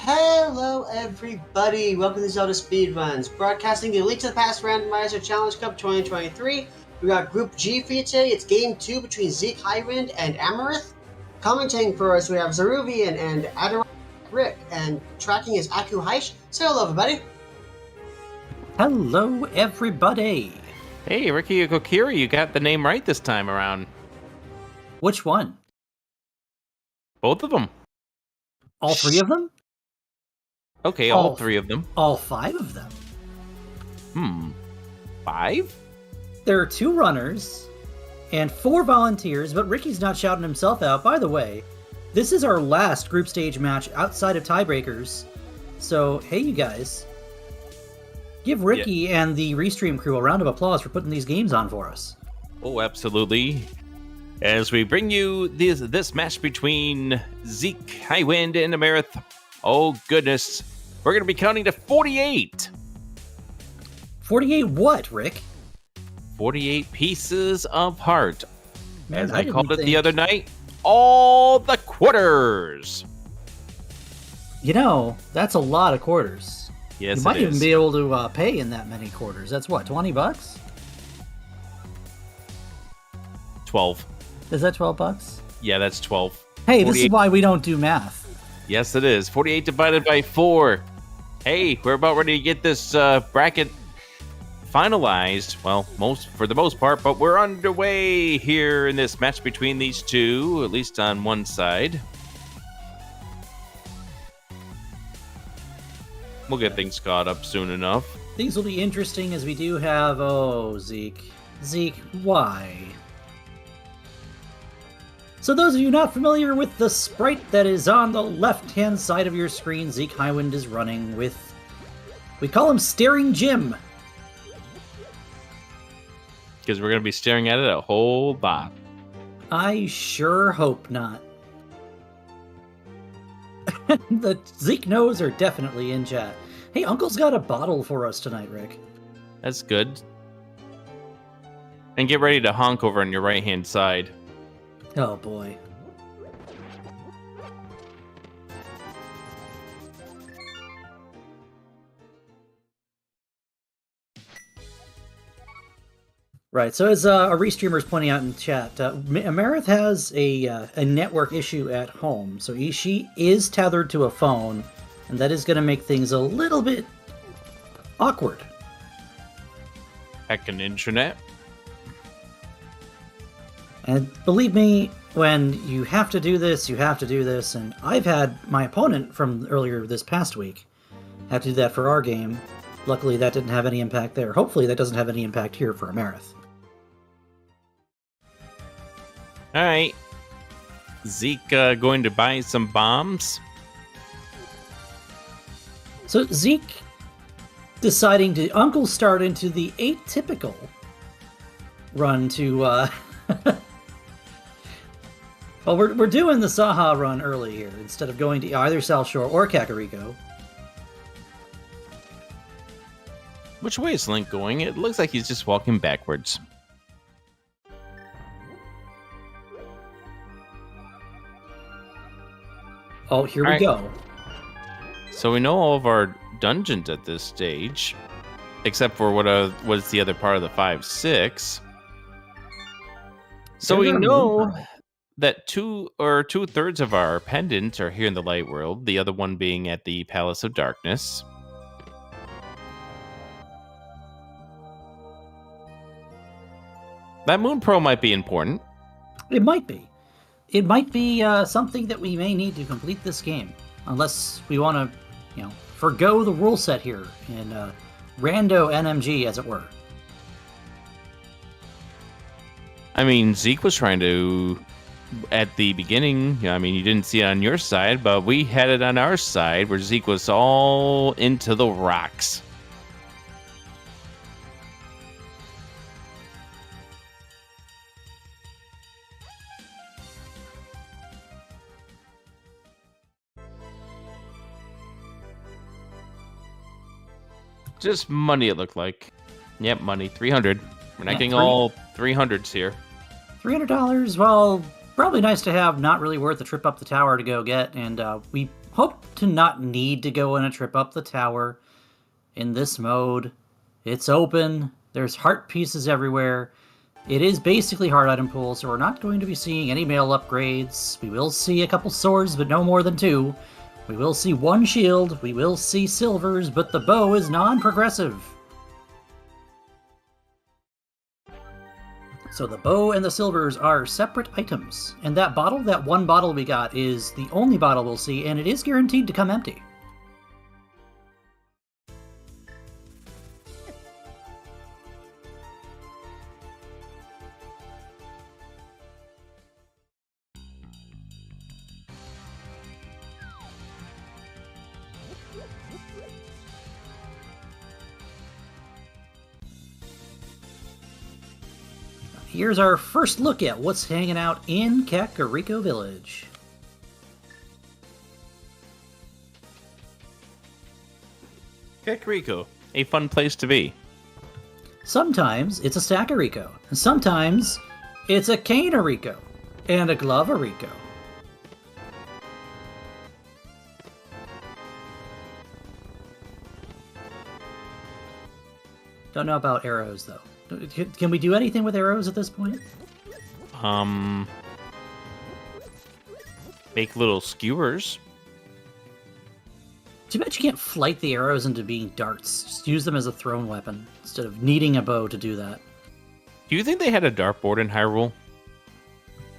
Hello everybody, welcome to ZeldaSpeedRuns, broadcasting the Elite to the Past Randomizer Challenge Cup 2023. We got Group G for you today. It's Game 2 between Zeke, Highwind, and Amarith. Commentating for us, we have Zeruvian and Adar Rick, and tracking is Aku Heish. Say hello everybody. Hello everybody. Hey, Ricky Kokiri, you got the name right this time around. Which one? Both of them. All three of them? Okay, all three of them. All five of them. 5? There are 2 runners and 4 volunteers, but Ricky's not shouting himself out. By the way, this is our last group stage match outside of tiebreakers. So, hey you guys, give Ricky and the Restream crew a round of applause for putting these games on for us. Oh, absolutely. As we bring you this match between Zeke, Highwind, and Amarith. Oh, goodness. We're going to be counting to 48. 48 what, Rick? 48 pieces of heart. Man, As I called it the other night, all the quarters. You know, that's a lot of quarters. Yes, you might even be able to pay in that many quarters. That's what, 20 bucks? 12. Is that 12 bucks? Yeah, that's 12. Hey, 48. This is why we don't do math. Yes, it is. 48 divided by 4. Hey, we're about ready to get this bracket finalized. Well, for the most part, but we're underway here in this match between these two, at least on one side. We'll get things caught up soon enough. Things will be interesting as we do have... Oh, Zeke. Zeke, why? So those of you not familiar with the sprite that is on the left-hand side of your screen, Zeke Highwind is running with... We call him Staring Jim. Because we're going to be staring at it a whole lot. I sure hope not. The Zeke knows are definitely in chat. Hey, Uncle's got a bottle for us tonight, Rick. That's good. And get ready to honk over on your right-hand side. Oh boy. Right, so as a restreamer is pointing out in chat, Amarith has a network issue at home, so she is tethered to a phone, and that is going to make things a little bit awkward. Heckin' internet. And believe me, when you have to do this, you have to do this, and I've had my opponent from earlier this past week have to do that for our game. Luckily, that didn't have any impact there. Hopefully, that doesn't have any impact here for Amarith. Alright. Zeke going to buy some bombs. So Zeke deciding to Uncle start into the atypical run to... Well, we're doing the Saha run early here, instead of going to either South Shore or Kakariko. Which way is Link going? It looks like he's just walking backwards. Oh, here we go. So we know all of our dungeons at this stage, except for what's the other part of the 5-6. So we know that 2/3 of our pendants are here in the light world, the other one being at the Palace of Darkness. That Moon Pearl might be important. It might be. It might be something that we may need to complete this game, unless we want to, forgo the rule set here in rando NMG, as it were. I mean, Zeke was trying to, at the beginning, you didn't see it on your side, but we had it on our side where Zeke was all into the rocks. Just money, it looked like. Yep, money. 300. We're not getting all 300s here. $300, well, probably nice to have, not really worth the trip up the tower to go get, and we hope to not need to go on a trip up the tower in this mode. It's open. There's heart pieces everywhere. It is basically hard item pool, so we're not going to be seeing any mail upgrades. We will see a couple swords, but no more than 2. We will see 1 shield. We will see silvers, but the bow is non-progressive. So the bow and the silvers are separate items. And that one bottle we got, is the only bottle we'll see, and it is guaranteed to come empty. Here's our first look at what's hanging out in Kakariko Village. Kakariko, a fun place to be. Sometimes it's a Stackariko, and sometimes it's a Caneariko, and a Gloveriko. Don't know about arrows, though. Can we do anything with arrows at this point? Make little skewers. Too bad you can't flight the arrows into being darts. Just use them as a thrown weapon, instead of needing a bow to do that. Do you think they had a dartboard in Hyrule?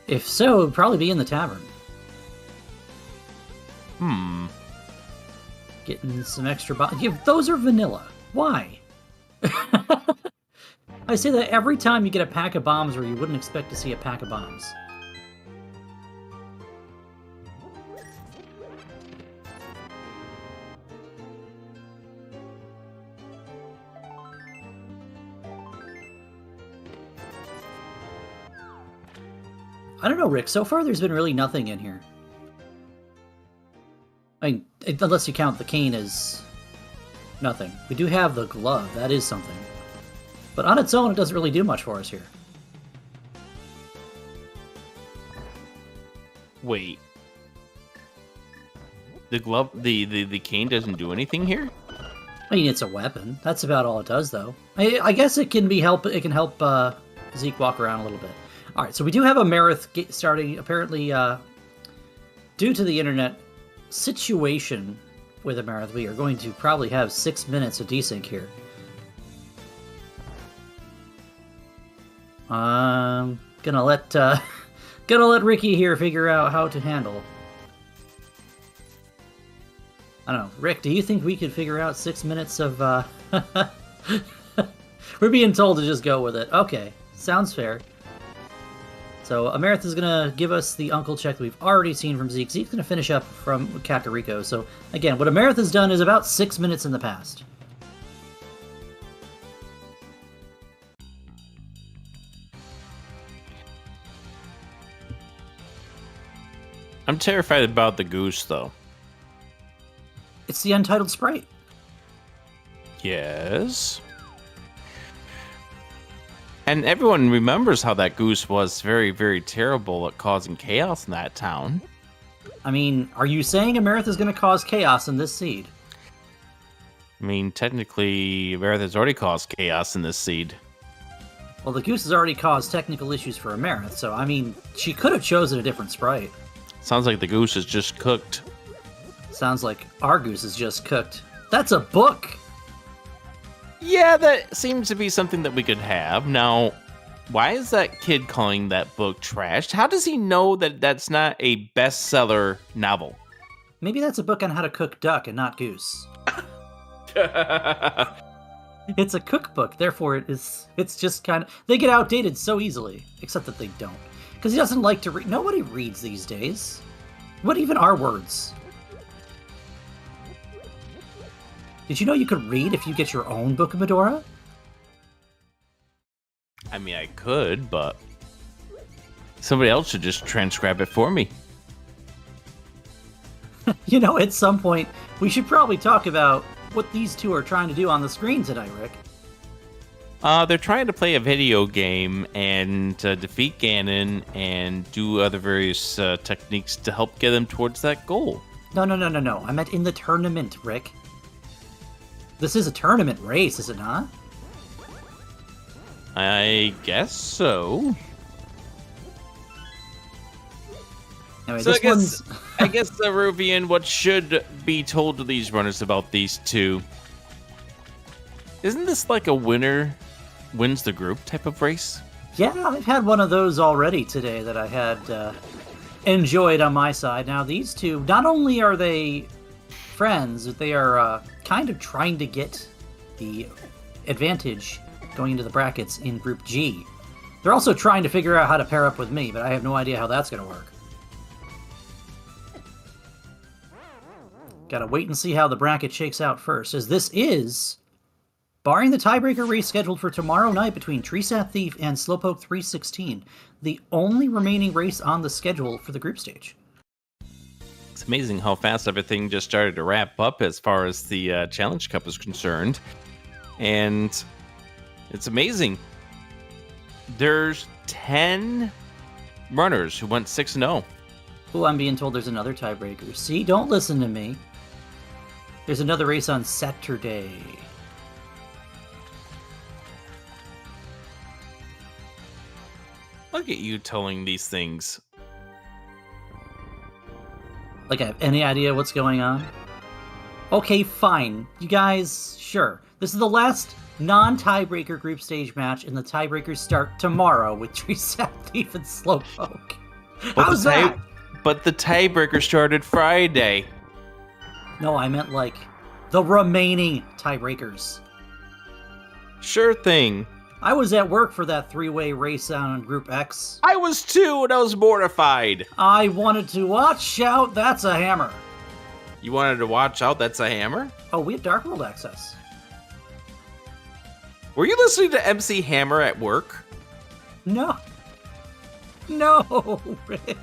If so, it would probably be in the tavern. Getting some extra those are vanilla. Why? I say that every time you get a pack of bombs where you wouldn't expect to see a pack of bombs. I don't know, Rick. So far, there's been really nothing in here. I mean, unless you count the cane as nothing. We do have the glove. That is something. But on its own, it doesn't really do much for us here. Wait. The glove, the cane doesn't do anything here? I mean, it's a weapon. That's about all it does, though. I guess it can help Zeke walk around a little bit. All right, so we do have Amarith starting, apparently, due to the internet situation with Amarith, we are going to probably have 6 minutes of desync here. Gonna let Ricky here figure out how to handle. I don't know. Rick, do you think we could figure out 6 minutes of, We're being told to just go with it. Okay, sounds fair. So Amarith is gonna give us the uncle check that we've already seen from Zeke. Zeke's gonna finish up from Kakariko. So again, what Amarith has done is about 6 minutes in the past. I'm terrified about the goose, though. It's the Untitled Sprite. Yes. And everyone remembers how that goose was very, very terrible at causing chaos in that town. I mean, are you saying Amarith is going to cause chaos in this seed? I mean, technically, Amarith has already caused chaos in this seed. Well, the goose has already caused technical issues for Amarith, so, I mean, she could have chosen a different sprite. Sounds like the goose is just cooked. Sounds like our goose is just cooked. That's a book! Yeah, that seems to be something that we could have. Now, why is that kid calling that book trashed? How does he know that that's not a bestseller novel? Maybe that's a book on how to cook duck and not goose. It's a cookbook, therefore it's just kind of... They get outdated so easily, except that they don't. Because he doesn't like to read. Nobody reads these days. What even are words? Did you know you could read if you get your own Book of Medora? I mean, I could, but somebody else should just transcribe it for me. You know, at some point, we should probably talk about what these two are trying to do on the screen tonight, Rick. They're trying to play a video game and defeat Ganon and do other various techniques to help get them towards that goal. No. I meant in the tournament, Rick. This is a tournament race, is it not? I guess so. Anyway, So this one's... I guess, Ruvian, what should be told to these runners about these two? Isn't this like a winner wins the group type of race? Yeah, I've had one of those already today that I had enjoyed on my side. Now, these two, not only are they friends, but they are kind of trying to get the advantage going into the brackets in Group G. They're also trying to figure out how to pair up with me, but I have no idea how that's going to work. Gotta wait and see how the bracket shakes out first, as this is, barring the tiebreaker race scheduled for tomorrow night between Treesat Thief and Slowpoke 316, the only remaining race on the schedule for the group stage. It's amazing how fast everything just started to wrap up as far as the Challenge Cup is concerned. And it's amazing. There's 10 runners who went 6-0. Oh, I'm being told there's another tiebreaker. See, don't listen to me. There's another race on Saturday. Look at you telling these things. Like I have any idea what's going on? Okay, fine. You guys, sure. This is the last non-tiebreaker group stage match, and the tiebreakers start tomorrow with Treesat Thief and Slowpoke. How's that? But the tiebreaker started Friday. No, I meant like the remaining tiebreakers. Sure thing. I was at work for that three-way race on Group X. I was too, and I was mortified. I wanted to watch out. That's a hammer. You wanted to watch out? That's a hammer? Oh, we have Dark World access. Were you listening to MC Hammer at work? No, Rick.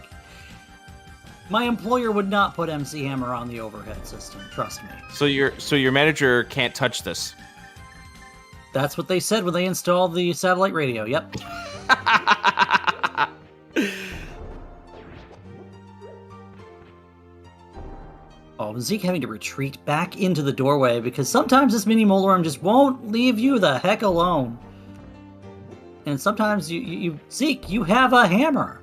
My employer would not put MC Hammer on the overhead system. Trust me. So your manager can't touch this. That's what they said when they installed the satellite radio. Yep. Oh, Zeke having to retreat back into the doorway because sometimes this mini Molorm just won't leave you the heck alone. And sometimes Zeke, you have a hammer.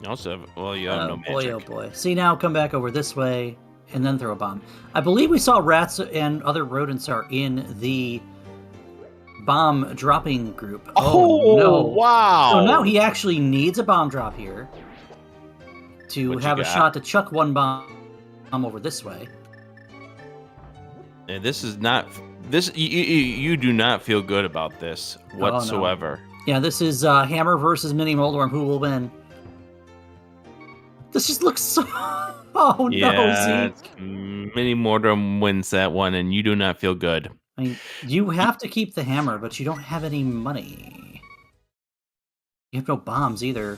You also have, well, you have no magic. Oh boy. See, now come back over this way and then throw a bomb. I believe we saw rats and other rodents are in the bomb dropping group. Oh no. Wow. So now he actually needs a bomb drop here to have a shot to chuck one bomb over this way. And this is not... You do not feel good about this whatsoever. Oh, no. Yeah, this is Hammer versus Mini Molorm. Who will win? This just looks so... Oh, no, Zeke. Mini Molorm wins that one, and you do not feel good. I mean, you have to keep the hammer, but you don't have any money. You have no bombs either.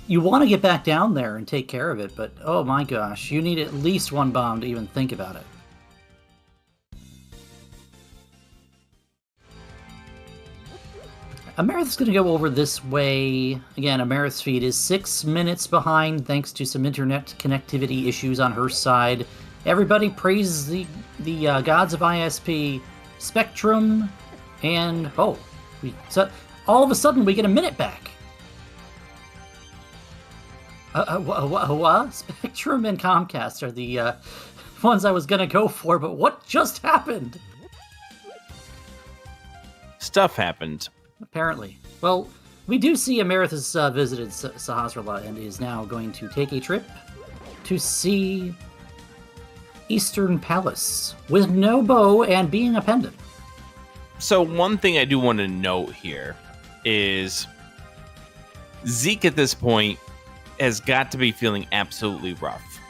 You want to get back down there and take care of it, but oh my gosh, you need at least one bomb to even think about it. Amarith's going to go over this way. Again, Amarith's feed is 6 minutes behind thanks to some internet connectivity issues on her side. Everybody praises the gods of ISP, Spectrum, and all of a sudden we get a minute back. What? Spectrum and Comcast are the ones I was going to go for, but what just happened? Stuff happened. Apparently. Well, we do see Amarith has visited Sahasrara and is now going to take a trip to see Eastern Palace with no bow and being a pendant. So one thing I do want to note here is Zeke at this point has got to be feeling absolutely rough.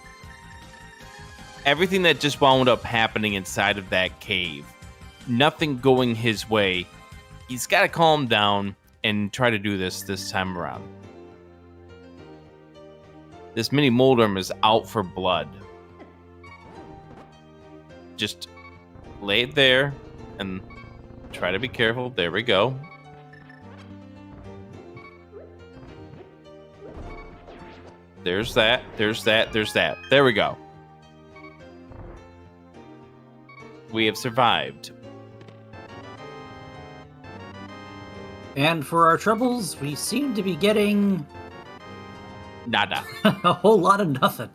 Everything that just wound up happening inside of that cave, nothing going his way. He's got to calm down and try to do this time around. This mini Molorm is out for blood. Just lay it there and try to be careful. There we go. There's that. There's that. There's that. There we go. We have survived. And for our troubles, we seem to be getting Nada. a whole lot of nothing.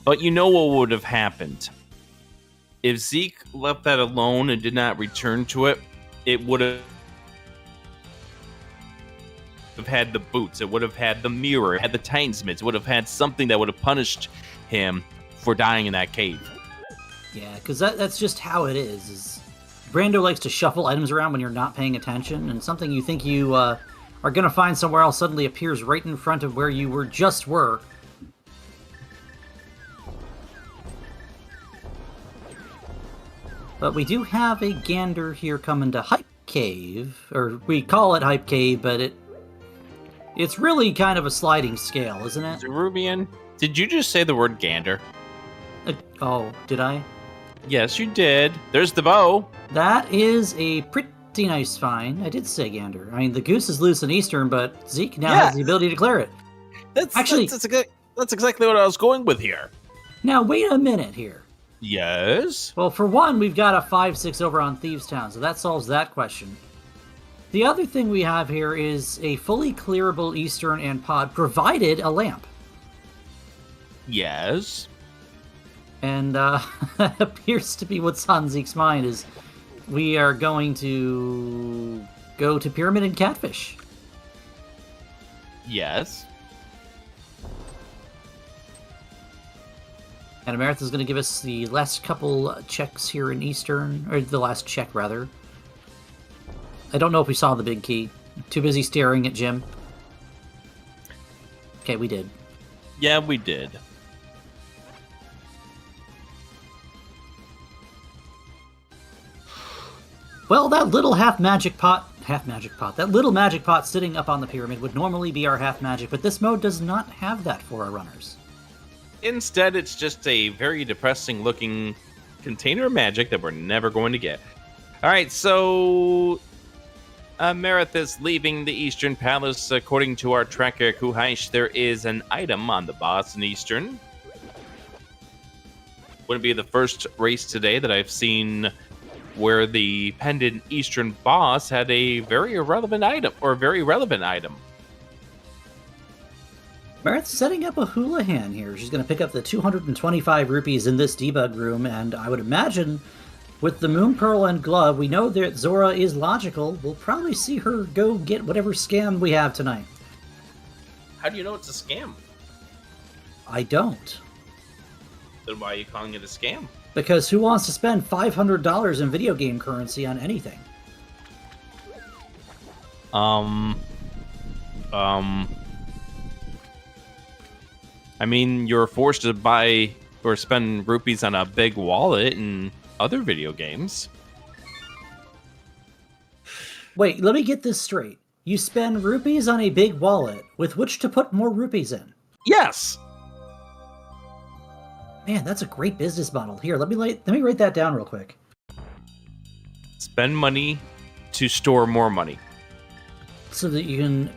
But you know what would have happened? If Zeke left that alone and did not return to it, it would have had the boots, it would have had the mirror, it had the Titan's mitts, it would have had something that would have punished him for dying in that cave. Yeah, because that's just how it is. Brando likes to shuffle items around when you're not paying attention, and something you think you are going to find somewhere else suddenly appears right in front of where you were. But we do have a gander here coming to Hype Cave, or we call it Hype Cave, but it's really kind of a sliding scale, isn't it? Rubian, did you just say the word gander? Oh, did I? Yes, you did. There's the bow. That is a pretty nice find. I did say gander. I mean, the goose is loose in Eastern, but Zeke now has the ability to clear it. That's exactly what I was going with here. Now, wait a minute here. Yes? Well, for one, we've got a 5-6 over on Thieves Town, so that solves that question. The other thing we have here is a fully clearable Eastern and pod, provided a lamp. Yes. And that appears to be what's on Zeke's mind, is we are going to go to Pyramid and Catfish. Yes. And Amarith is going to give us the last couple checks here in Eastern, or the last check, rather. I don't know if we saw the big key. Too busy staring at Jim. Okay, we did. Yeah, we did. Well, that little half magic pot, that little magic pot sitting up on the pyramid would normally be our half magic, but this mode does not have that for our runners. Instead, it's just a very depressing looking container of magic that we're never going to get. Alright, so Amarith is leaving the Eastern Palace. According to our tracker, Kuhaish, there is an item on the boss in Eastern. Wouldn't be the first race today that I've seen where the pendant Eastern boss had a very irrelevant item, or a very relevant item. Amarith's setting up a Houlihan here. She's going to pick up the 225 rupees in this debug room, and I would imagine with the Moon Pearl and Glove, we know that Zora is logical. We'll probably see her go get whatever scam we have tonight. How do you know it's a scam? I don't. Then why are you calling it a scam? Because who wants to spend $500 in video game currency on anything? I mean, you're forced to buy or spend rupees on a big wallet and other video games. Wait, let me get this straight. You spend rupees on a big wallet with which to put more rupees in. Yes! Man, that's a great business model. Here, let me write that down real quick. Spend money to store more money. So that you can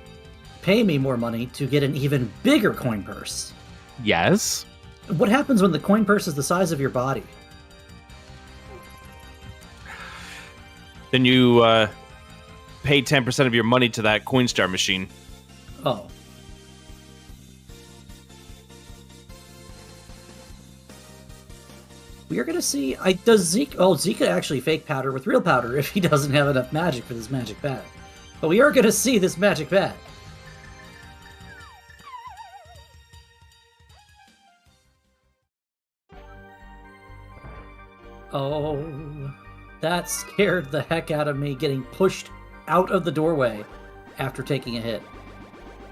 pay me more money to get an even bigger coin purse. Yes. What happens when the coin purse is the size of your body? Then you pay 10% of your money to that Coinstar machine. Oh. We are going to see... does Zeke... Oh, Zeke could actually fake powder with real powder if he doesn't have enough magic for this magic bat. But we are going to see this magic bat. Oh, that scared the heck out of me, getting pushed out of the doorway after taking a hit.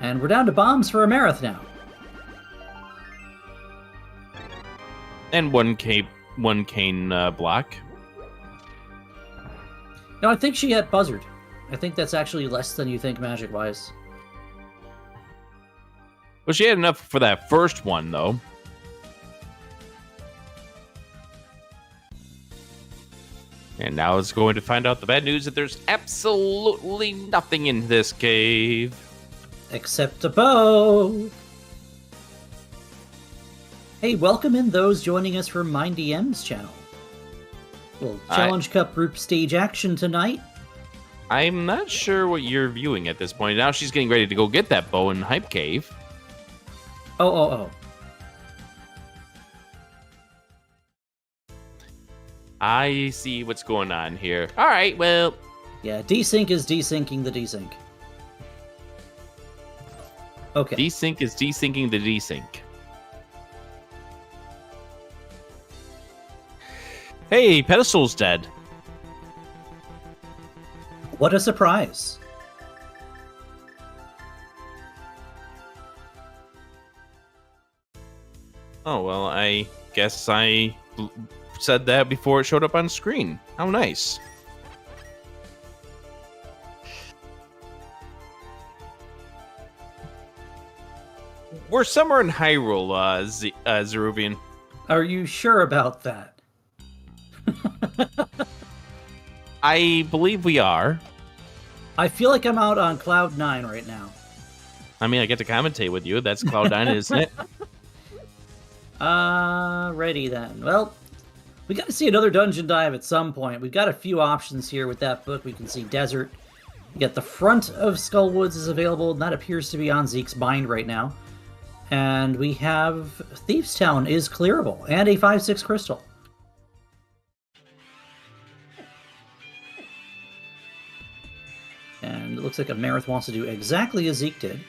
And we're down to bombs for Amarith now. And one cane block. No, I think she had buzzard. I think that's actually less than you think magic-wise. Well, she had enough for that first one, though. And now it's going to find out the bad news that there's absolutely nothing in this cave. Except a bow. Hey, welcome in those joining us from MindDM's channel. Well, Challenge Cup group stage action tonight. I'm not sure what you're viewing at this point. Now she's getting ready to go get that bow in Hype Cave. Oh. I see what's going on here. All right, well. Yeah, desync is desyncing the desync. Okay. Desync is desyncing the desync. Hey, Pedestal's dead. What a surprise. Oh, well, I guess I said that before it showed up on screen. How nice. We're somewhere in Hyrule, Zeruvian. Are you sure about that? I believe we are. I feel like I'm out on Cloud 9 right now. I mean, I get to commentate with you. That's Cloud9, isn't it? Ready then. Well, we got to see another dungeon dive at some point. We've got a few options here with that book. We can see desert. We got the front of Skullwoods is available, and that appears to be on Zeke's bind right now. And we have Thieves Town is clearable, and a 5/6 crystal. And it looks like Amarith wants to do exactly as Zeke did.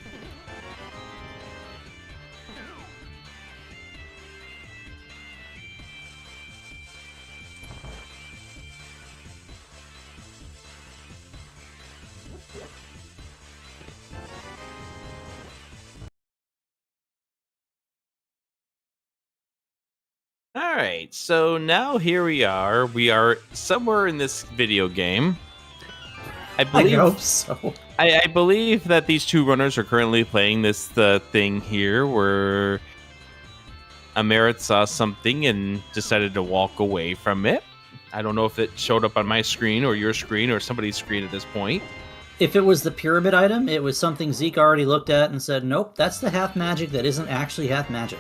Alright, so now here we are. We are somewhere in this video game. I hope so. I believe that these two runners are currently playing this thing here where Amarith saw something and decided to walk away from it. I don't know if it showed up on my screen or your screen or somebody's screen at this point. If it was the pyramid item, it was something Zeke already looked at and said, nope, that's the half magic that isn't actually half magic.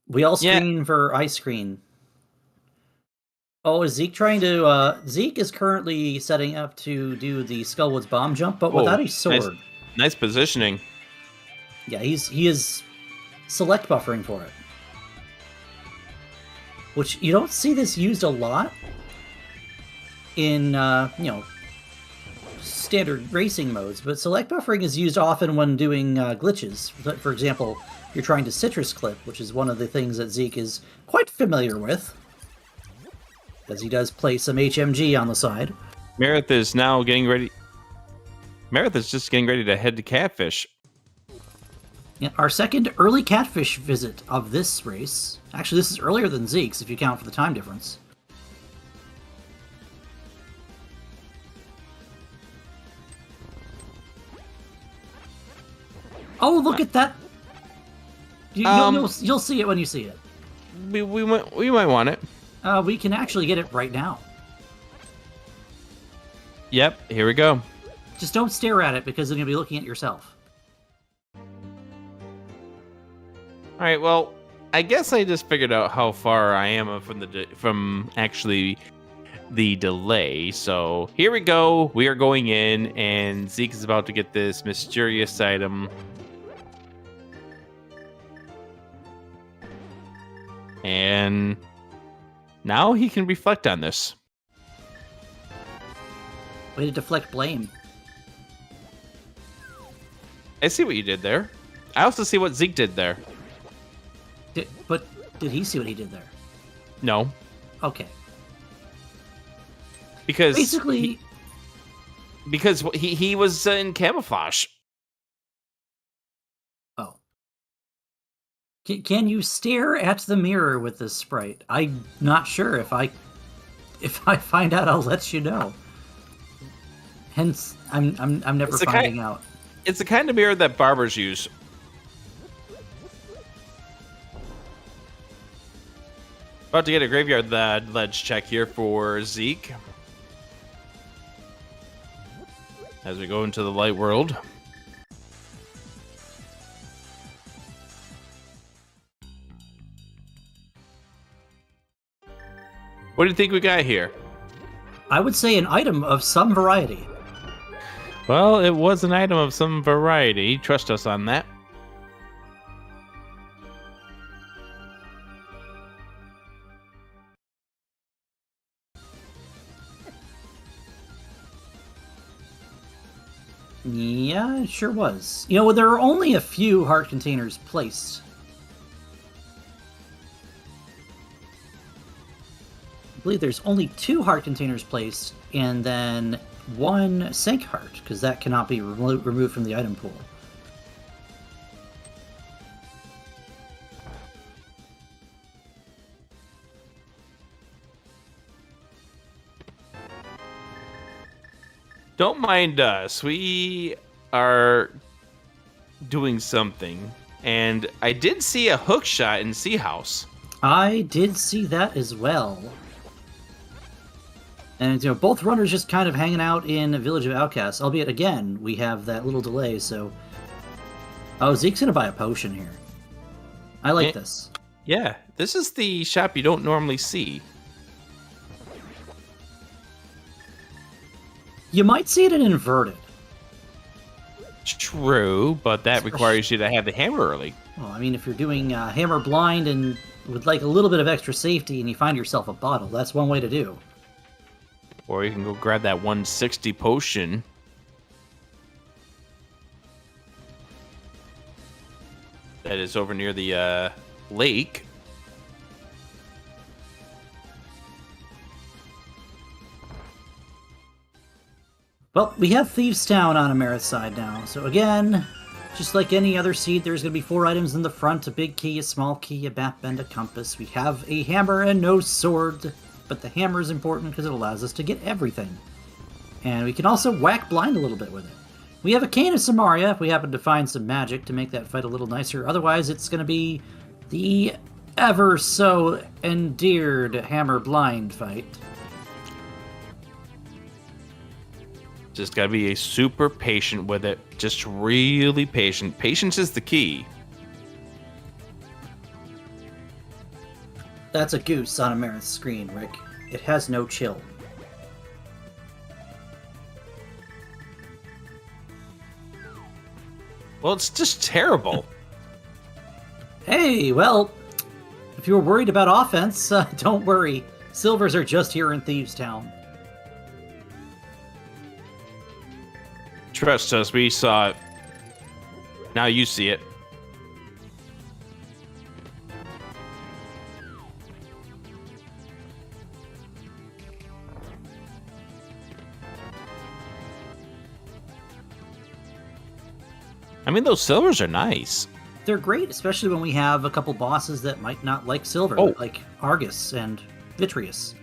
We all screen for ice screen. Oh, is Zeke trying to... Zeke is currently setting up to do the Skullwoods bomb jump, but without a sword. Nice positioning. Yeah, he is select buffering for it. Which, you don't see this used a lot in, standard racing modes, but select buffering is used often when doing glitches. For example, you're trying to citrus clip, which is one of the things that Zeke is quite familiar with, because he does play some HMG on the side. Amarith is now getting ready. Amarith is just getting ready to head to Catfish. Yeah, our second early Catfish visit of this race. Actually, this is earlier than Zeke's, if you count for the time difference. Oh, look at that! You'll see it when you see it. We might want it. We can actually get it right now. Yep, here we go. Just don't stare at it, because then you'll be looking at yourself. All right, well, I guess I just figured out how far I am from actually the delay. So here we go. We are going in, and Zeke is about to get this mysterious item. And now he can reflect on this. Way to deflect blame. I see what you did there. I also see what Zeke did there. But did he see what he did there? No. Okay. Because basically, he was in camouflage. Oh. Can you stare at the mirror with this sprite? I'm not sure. If I find out, I'll let you know. Hence, I'm never finding out. It's the kind of mirror that barbers use. About to get a graveyard ledge check here for Zeke. As we go into the light world. What do you think we got here? I would say an item of some variety. Well, it was an item of some variety. Trust us on that. Yeah, it sure was. You know, there are only a few heart containers placed. I believe there's only 2 heart containers placed, and then 1 sync heart, because that cannot be removed from the item pool. Don't mind us. We are doing something. And I did see a hook shot in Sea House. I did see that as well. And, you know, both runners just kind of hanging out in a Village of Outcasts. Albeit, again, we have that little delay, so... Oh, Zeke's gonna buy a potion here. I like this. Yeah, this is the shop you don't normally see. You might see it in inverted. True, but that requires you to have the hammer early. Well, I mean, if you're doing hammer blind and with like a little bit of extra safety and you find yourself a bottle, that's one way to do. Or you can go grab that 160 potion. That is over near the lake. Well, we have Thieves' Town on Amarith's side now. So again, just like any other seed, there's going to be 4 items in the front. A big key, a small key, a bat bend, a compass. We have a hammer and no sword. But the hammer is important because it allows us to get everything. And we can also whack blind a little bit with it. We have a Cane of Samaria if we happen to find some magic to make that fight a little nicer. Otherwise, it's going to be the ever so endeared hammer blind fight. Just gotta be super patient with it. Just really patient. Patience is the key. That's a goose on Amarith's screen, Rick. It has no chill. Well, it's just terrible. Hey, well, if you were worried about offense, don't worry. Silvers are just here in Thieves' Town. Trust us, we saw it. Now you see it. I mean, those silvers are nice. They're great, especially when we have a couple bosses that might not like silver, like Argus and Vitreous.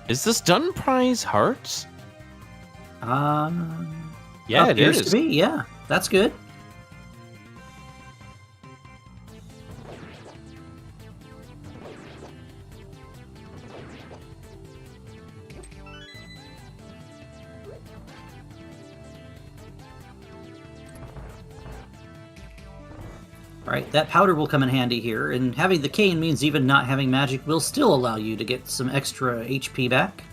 Is this Dun Prize Hearts? Yeah, it appears is. To be, yeah. That's good. Alright, that powder will come in handy here, and having the cane means even not having magic will still allow you to get some extra HP back.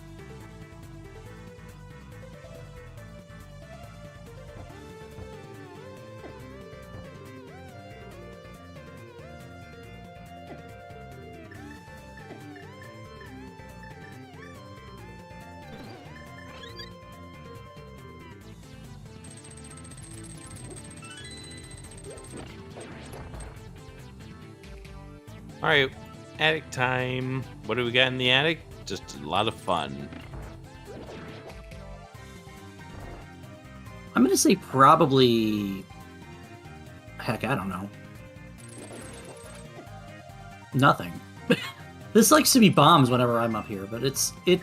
All right, attic time. What do we got in the attic? Just a lot of fun. I'm gonna say probably... Heck, I don't know. Nothing. This likes to be bombs whenever I'm up here, but it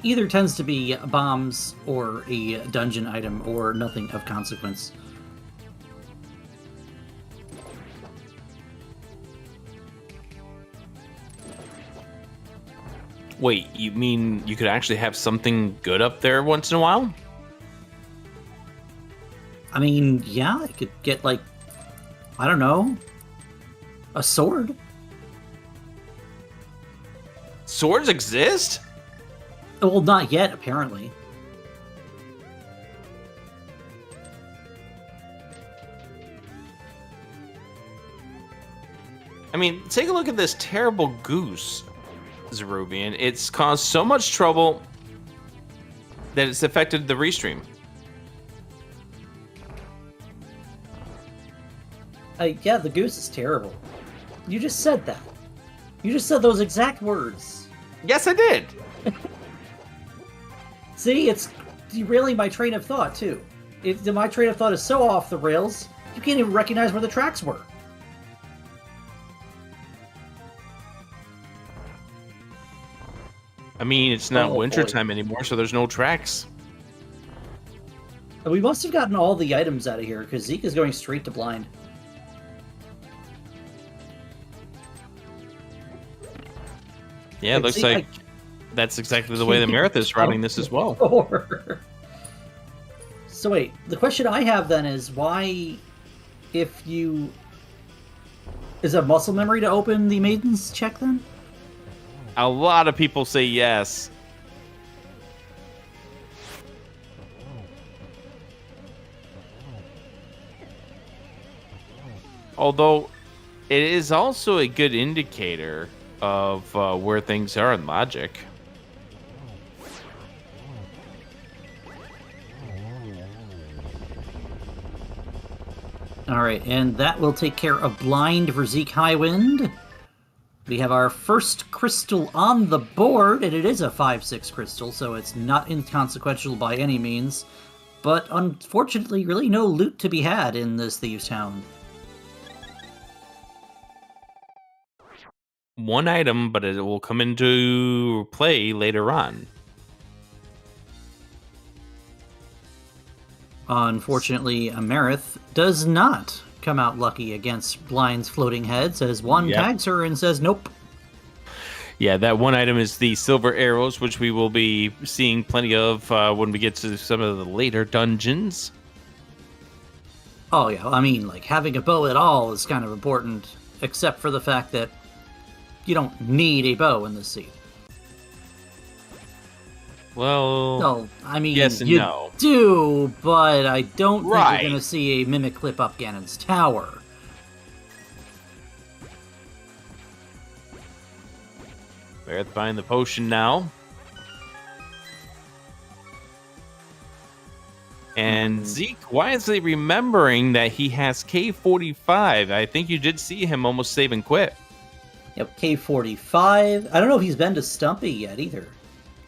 either tends to be bombs or a dungeon item or nothing of consequence. Wait, you mean you could actually have something good up there once in a while? I mean, yeah, I could get, like, I don't know, a sword. Swords exist? Well, not yet, apparently. I mean, take a look at this terrible goose, Zeruvian. It's caused so much trouble that it's affected the restream. Yeah, the goose is terrible. You just said that. You just said those exact words. Yes, I did. See, it's derailing my train of thought, too. My train of thought is so off the rails, you can't even recognize where the tracks were. I mean, it's not Oh, wintertime anymore, so there's no tracks. We must have gotten all the items out of here, because Zeke is going straight to blind. Yeah, it looks like that's exactly the way the Amarith is running this as well. So wait, the question I have then is why, if you... Is it muscle memory to open the Maiden's check then? A lot of people say yes. Although, it is also a good indicator of where things are in logic. Alright, and that will take care of blind for Zeke Highwind. We have our first crystal on the board, and it is a 5/6 crystal, so it's not inconsequential by any means. But unfortunately, really no loot to be had in this Thieves' Town. One item, but it will come into play later on. Unfortunately, Amarith does not come out lucky against Blind's floating heads, as one tags her and says, nope. Yeah, that one item is the silver arrows, which we will be seeing plenty of when we get to some of the later dungeons. Oh yeah, I mean, like, having a bow at all is kind of important, except for the fact that you don't need a bow in this scene. Well, No, I mean, yes and you no. do, but I don't think Right. you're going to see a mimic clip up Ganon's tower. Amarith buying the potion now. And Zeke wisely remembering that he has K45. I think you did see him almost save and quit. Yep, K45. I don't know if he's been to Stumpy yet either.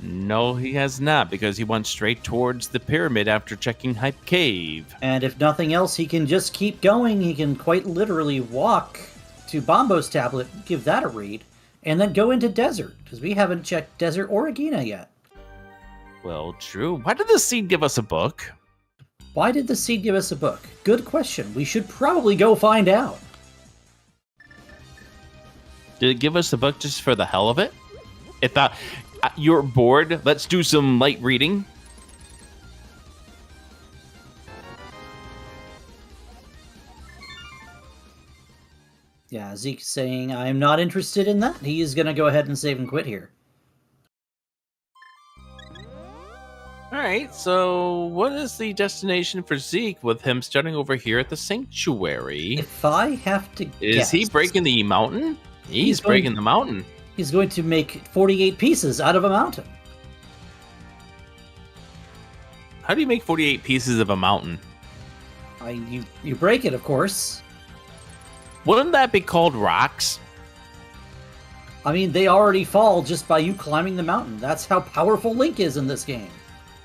No, he has not, because he went straight towards the pyramid after checking Hype Cave. And if nothing else, he can just keep going. He can quite literally walk to Bombo's tablet, give that a read, and then go into Desert, because we haven't checked Desert or Regina yet. Well, true. Why did the seed give us a book? Why did the seed give us a book? Good question. We should probably go find out. Did it give us a book just for the hell of it? It thought, you're bored, let's do some light reading. Yeah, Zeke's saying, I'm not interested in that. He is going to go ahead and save and quit here. Alright, so what is the destination for Zeke with him starting over here at the Sanctuary? If I have to guess... Is he breaking the mountain? He's breaking the mountain. He's going to make 48 pieces out of a mountain. How do you make 48 pieces of a mountain? You break it, of course. Wouldn't that be called rocks? I mean, they already fall just by you climbing the mountain. That's how powerful Link is in this game.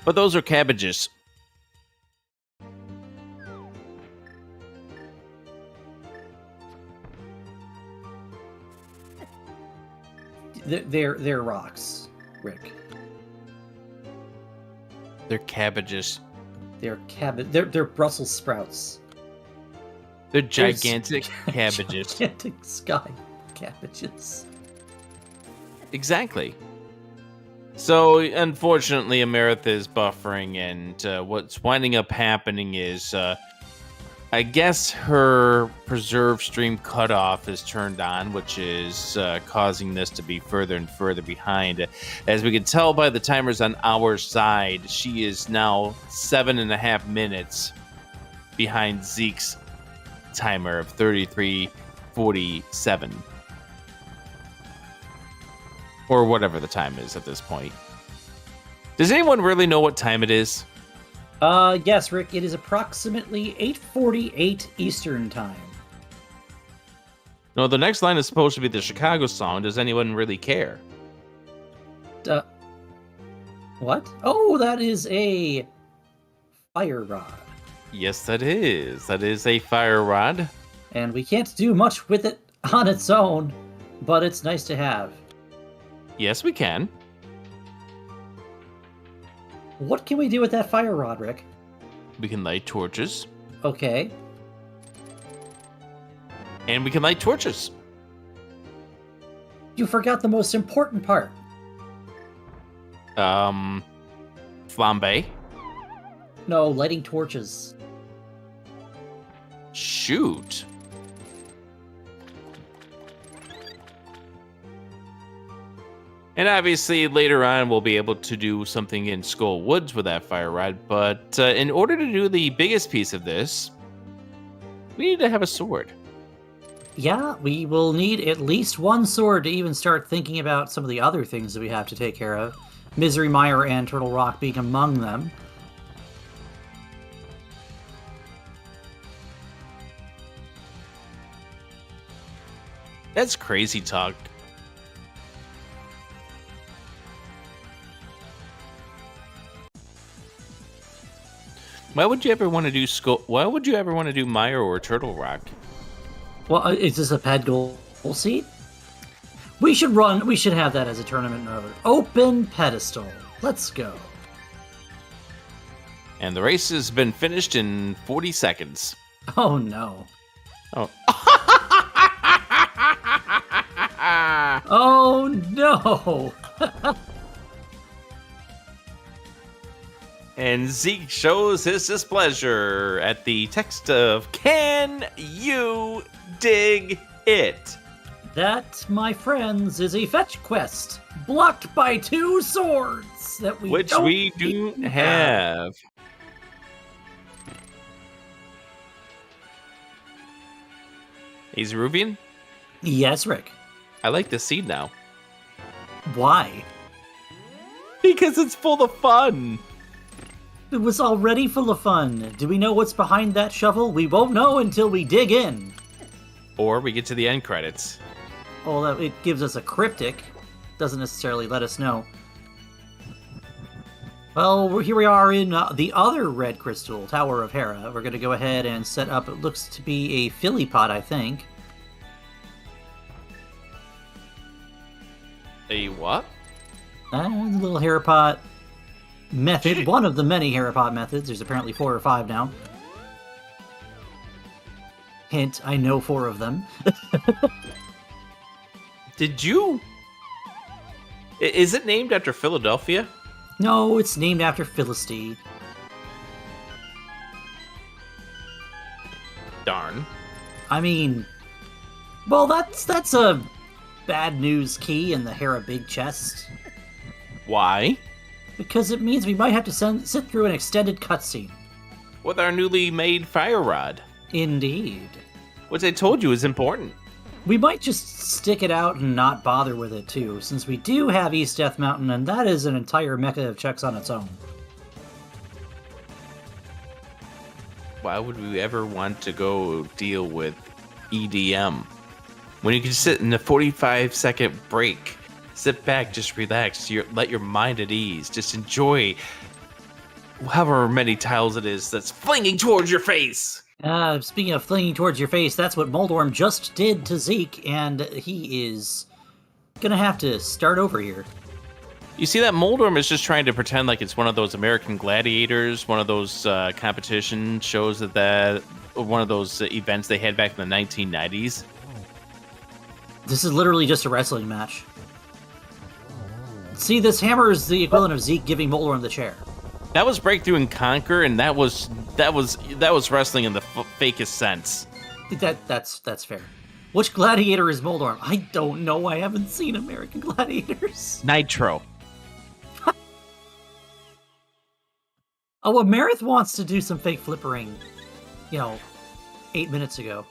But those are cabbages. They're rocks, Rick. They're cabbages. They're Brussels sprouts. They're gigantic cabbages. Gigantic sky cabbages. Exactly. So, unfortunately, Amarith is buffering, and what's winding up happening is, I guess her preserve stream cutoff is turned on, which is causing this to be further and further behind. As we can tell by the timers on our side, she is now 7.5 minutes behind Zeke's timer of 33:47. Or whatever the time is at this point. Does anyone really know what time it is? Yes, Rick, it is approximately 8:48 Eastern Time. No, the next line is supposed to be the Chicago song. Does anyone really care? What? Oh, that is a fire rod. Yes, that is. That is a fire rod. And we can't do much with it on its own, but it's nice to have. Yes, we can. What can we do with that fire rod, Rick? We can light torches. Okay. And we can light torches. You forgot the most important part. Flambe. No, lighting torches. Shoot. And obviously, later on, we'll be able to do something in Skull Woods with that fire rod. But in order to do the biggest piece of this, we need to have a sword. Yeah, we will need at least one sword to even start thinking about some of the other things that we have to take care of. Misery Mire and Turtle Rock being among them. That's crazy talk. Why would you ever want to do Why would you ever want to do Mire or Turtle Rock? Well, is this a pad goal seat? We should have that as a tournament mode. Open pedestal. Let's go. And the race has been finished in 40 seconds. Oh no. Oh. Oh no. And Zeke shows his displeasure at the text of, "Can you dig it?" That, my friends, is a fetch quest blocked by 2 swords that we do have. He's Ruvian? Yes, Rick. I like the seed now. Why? Because it's full of fun. It was already full of fun. Do we know what's behind that shovel? We won't know until we dig in. Or we get to the end credits. Although it gives us a cryptic, doesn't necessarily let us know. Well, here we are in the other red crystal, Tower of Hera. We're going to go ahead and set up, it looks to be a Philly pot, I think. A what? The little Hera pot method, one of the many Hera pot methods. There's apparently 4 or 5 now. Hint, I know 4 of them. Did you? Is it named after Philadelphia? No, it's named after Philistine. Darn. I mean, well, that's a bad news key in the Hera big chest. Why? Because it means we might have to sit through an extended cutscene. With our newly made fire rod. Indeed. Which I told you is important. We might just stick it out and not bother with it, too, since we do have East Death Mountain, and that is an entire mecha of checks on its own. Why would we ever want to go deal with EDM? When you can sit in a 45-second break, sit back, just relax, let your mind at ease, just enjoy however many tiles it is that's flinging towards your face. Speaking of flinging towards your face, that's what Moldorm just did to Zeke, and he is gonna have to start over here. You see that Moldorm is just trying to pretend like it's one of those American Gladiators, one of those competition shows one of those events they had back in the 1990s. This is literally just a wrestling match. See, this hammer is the equivalent of Zeke giving Moldorm the chair. That was Breakthrough and Conquer, and that was wrestling in the fakest sense. That's fair. Which gladiator is Moldorm? I don't know. I haven't seen American Gladiators. Nitro. Oh, Amarith wants to do some fake flippering, 8 minutes ago.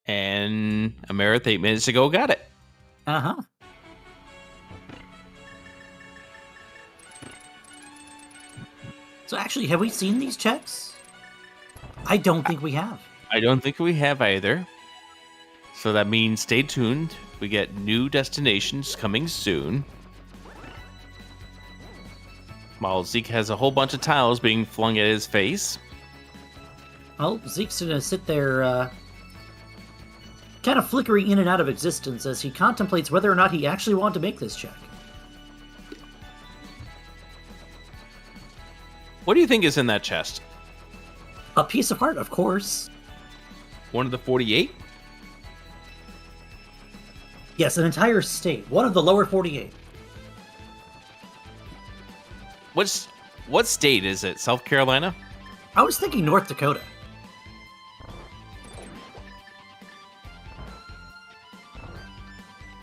And Amarith 8 minutes ago got it. Uh-huh. So actually, have we seen these checks? I don't think we have. I don't think we have either. So that means stay tuned. We get new destinations coming soon. While Zeke has a whole bunch of tiles being flung at his face. Well, Zeke's gonna sit there, kind of flickering in and out of existence as he contemplates whether or not he actually wanted to make this check. What do you think is in that chest? A piece of heart, of course. One of the 48? Yes, an entire state. One of the lower 48. What state is it? South Carolina? I was thinking North Dakota.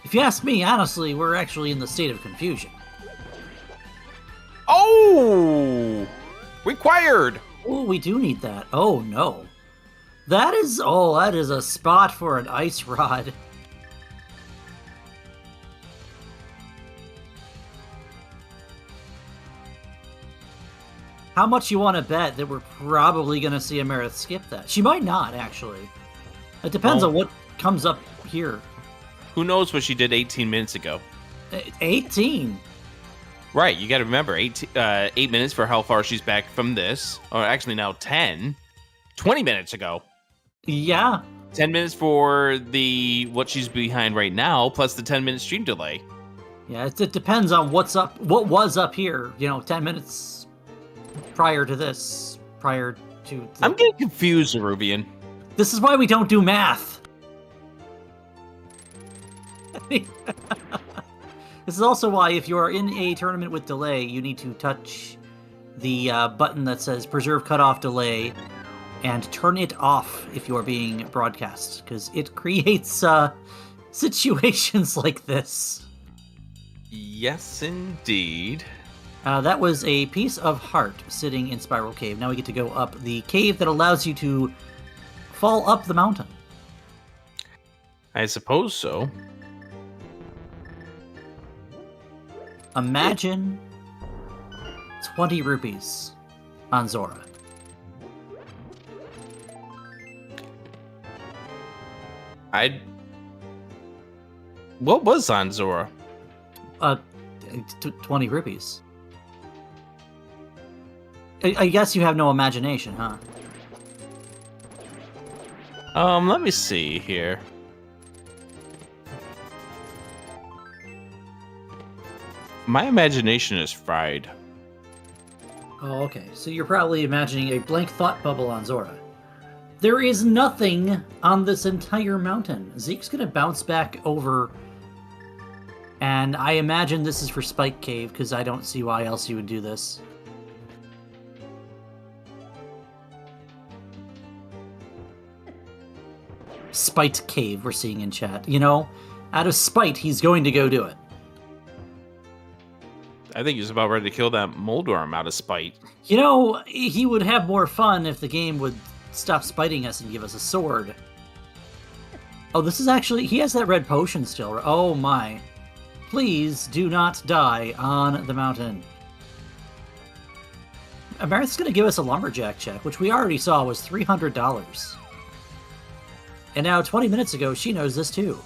If you ask me, honestly, we're actually in the state of confusion. Oh! Required! Oh, we do need that. Oh, no. That is a spot for an ice rod. How much you want to bet that we're probably going to see Amarith skip that? She might not, actually. It depends on what comes up here. Who knows what she did 18 minutes ago? 18? Right, you got to remember, 8 minutes for how far she's back from this. Or actually now 10. 20 minutes ago. Yeah. 10 minutes for what she's behind right now, plus the 10-minute stream delay. Yeah, it depends on what was up here, 10 minutes prior to this, I'm getting confused, Arubian. This is why we don't do math. This is also why if you are in a tournament with delay, you need to touch the button that says preserve cutoff delay and turn it off if you are being broadcast, because it creates situations like this. Yes, indeed. That was a piece of heart sitting in Spiral Cave. Now we get to go up the cave that allows you to fall up the mountain. I suppose so. Imagine 20 rupees on Zora. What was on Zora? 20 rupees. I guess you have no imagination, huh? Let me see here. My imagination is fried. Oh, okay. So you're probably imagining a blank thought bubble on Zora. There is nothing on this entire mountain. Zeke's gonna bounce back over, and I imagine this is for Spike Cave, because I don't see why else you would do this. Spite Cave, we're seeing in chat. Out of spite, he's going to go do it. I think he's about ready to kill that Moldorm out of spite. He would have more fun if the game would stop spiting us and give us a sword. Oh, this is actually... He has that red potion still. Oh, my. Please do not die on the mountain. Amarith's going to give us a lumberjack check, which we already saw was $300. And now, 20 minutes ago, she knows this too.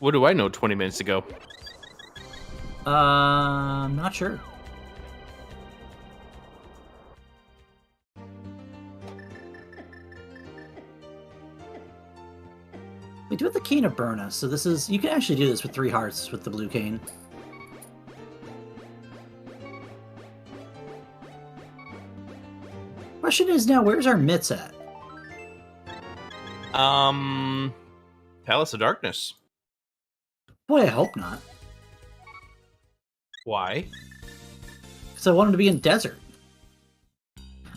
What do I know 20 minutes ago? Not sure. We do have the Cane of Burna, so this is... You can actually do this with 3 hearts with the blue cane. Question is now, where's our mitts at? Palace of Darkness. Boy, I hope not. Why? Because I want him to be in desert.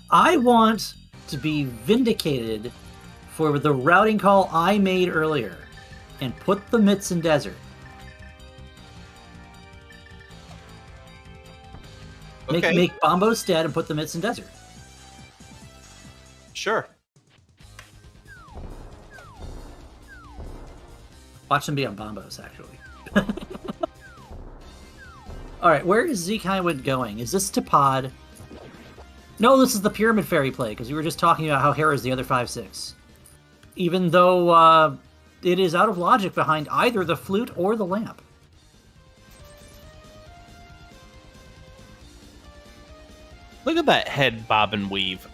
I want to be vindicated for the routing call I made earlier and put the mitts in desert. Okay. Make Bombos dead and put the mitts in desert. Sure. Watch them be on Bombos, actually. Alright, where is Zeke Highwind going? Is this to Pod? No, this is the Pyramid Fairy play, because we were just talking about how Hera's the other 5/6. Even though it is out of logic behind either the flute or the lamp. Look at that head bob and weave.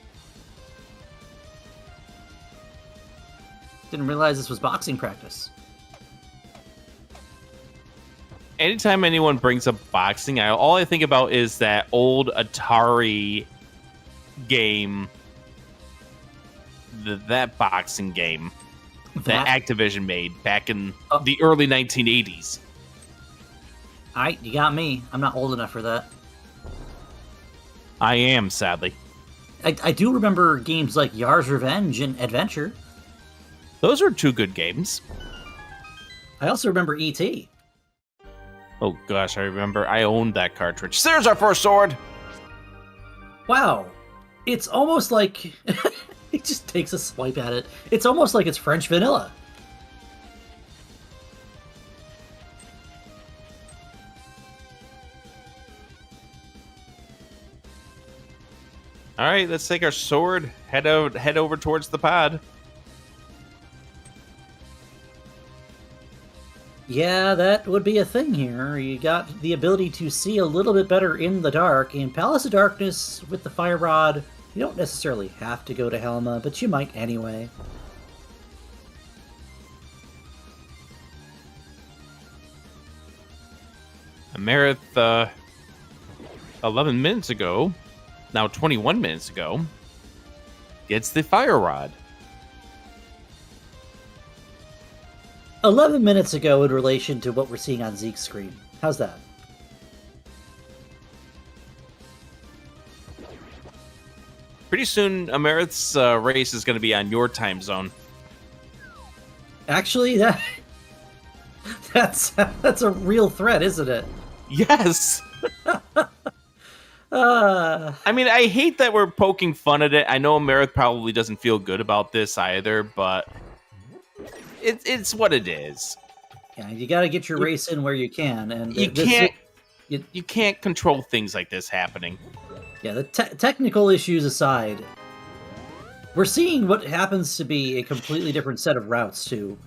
Didn't realize this was boxing practice. Anytime anyone brings up boxing, all I think about is that old Atari game, that boxing game that Activision made back in the early 1980s. Alright, you got me. I'm not old enough for that. I am, sadly. I do remember games like Yar's Revenge and Adventure. Those are two good games. I also remember E.T. Oh gosh, I remember. I owned that cartridge. There's our first sword! Wow. It's almost like... he just takes a swipe at it. It's almost like it's French vanilla. All right, let's take our sword, head over towards the pod. Yeah, that would be a thing here. You got the ability to see a little bit better in the dark. In Palace of Darkness, with the Fire Rod, you don't necessarily have to go to Helma, but you might anyway. Amarith, 11 minutes ago, now 21 minutes ago, gets the Fire Rod. 11 minutes ago in relation to what we're seeing on Zeke's screen. How's that? Pretty soon, Amarith's race is going to be on your time zone. Actually, that's a real threat, isn't it? Yes! I mean, I hate that we're poking fun at it. I know Amarith probably doesn't feel good about this either, but it's what it is. Yeah, you got to get your race in where you can, and you can't control things like this happening. Yeah, the technical issues aside, we're seeing what happens to be a completely different set of routes too.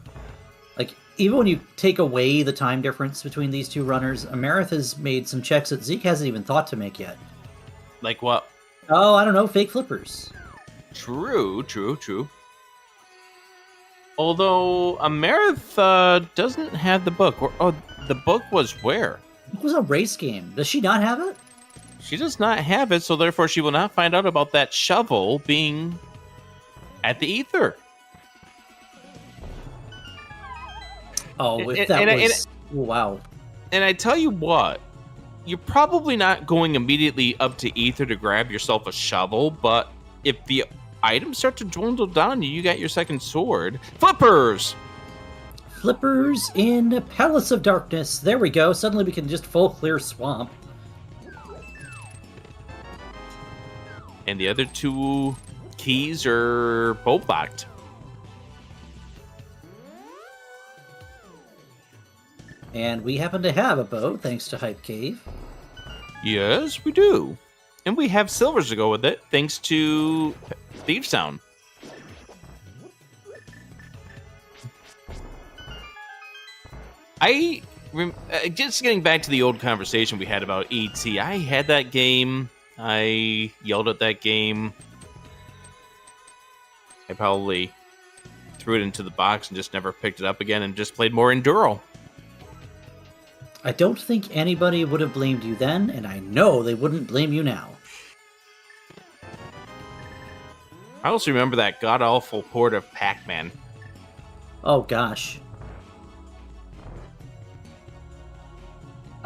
Like, even when you take away the time difference between these two runners, Amarith has made some checks that Zeke hasn't even thought to make yet. Like what? Oh, I don't know, fake flippers. True. Although Amarith doesn't have the book. The book was where? It was a race game. Does she not have it? She does not have it, so therefore she will not find out about that shovel being at the ether. Oh, wow. And I tell you what, you're probably not going immediately up to ether to grab yourself a shovel, but if the items start to dwindle down, you got your second sword. Flippers in Palace of Darkness. There we go. Suddenly we can just full clear swamp. And the other two keys are both locked. And we happen to have a bow, thanks to Hype Cave. Yes, we do. And we have silvers to go with it, thanks to Thief Sound. Just getting back to the old conversation we had about E.T., I had that game. I yelled at that game. I probably threw it into the box and just never picked it up again and just played more Enduro. I don't think anybody would have blamed you then, and I know they wouldn't blame you now. I also remember that god-awful port of Pac-Man. Oh, gosh.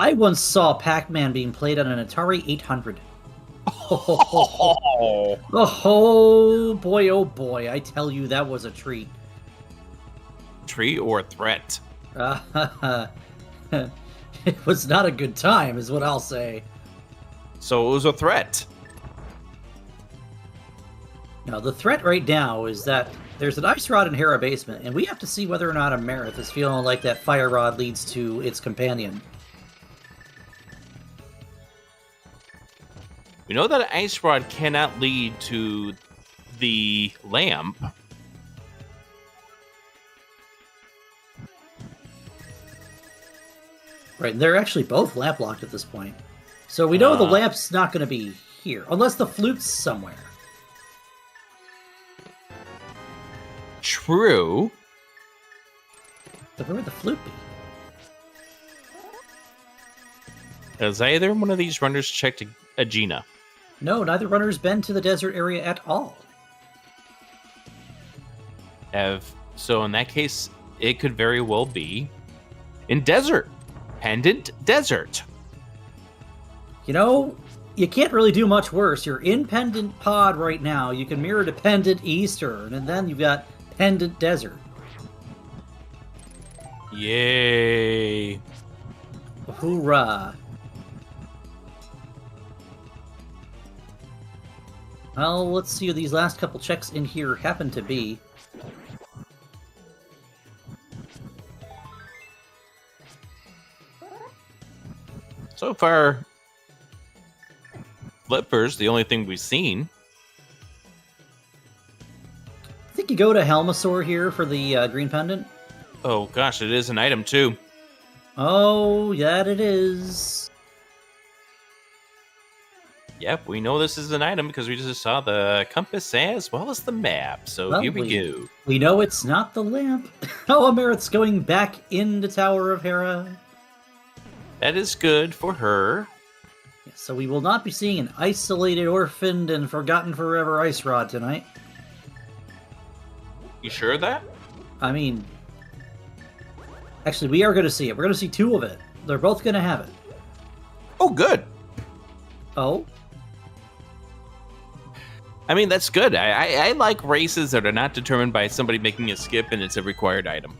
I once saw Pac-Man being played on an Atari 800. Oh boy, oh boy! I tell you, that was a treat. Treat or threat? It was not a good time, is what I'll say. So it was a threat. Now, the threat right now is that there's an ice rod in Hera basement, and we have to see whether or not Amarith is feeling like that fire rod leads to its companion. We know that an ice rod cannot lead to the lamp. Right, and they're actually both lamp locked at this point. So we know the lamp's not going to be here, unless the flute's somewhere. True. But where would the flute be? Has either one of these runners checked Agena? No, neither runner's been to the desert area at all. So in that case, it could very well be in desert. Pendant Desert. You know, you can't really do much worse. You're in Pendant Pod right now. You can mirror to Pendant Eastern, and then you've got Pendant Desert. Yay. Hoorah. Well, let's see who these last couple checks in here happen to be. So far, Flippers, the only thing we've seen. I think you go to Helmasaur here for the green pendant. Oh gosh, it is an item too. Oh, that it is. Yep, we know this is an item because we just saw the compass as well as the map. So Well, here we go. We know it's not the lamp. Oh, Amarith's going back into Tower of Hera. That is good for her. So we will not be seeing an isolated, orphaned, and forgotten forever ice rod tonight. You sure of that? I mean, actually, we are going to see it. We're going to see two of it. They're both going to have it. Oh, good. Oh? I mean, that's good. I like races that are not determined by somebody making a skip and it's a required item.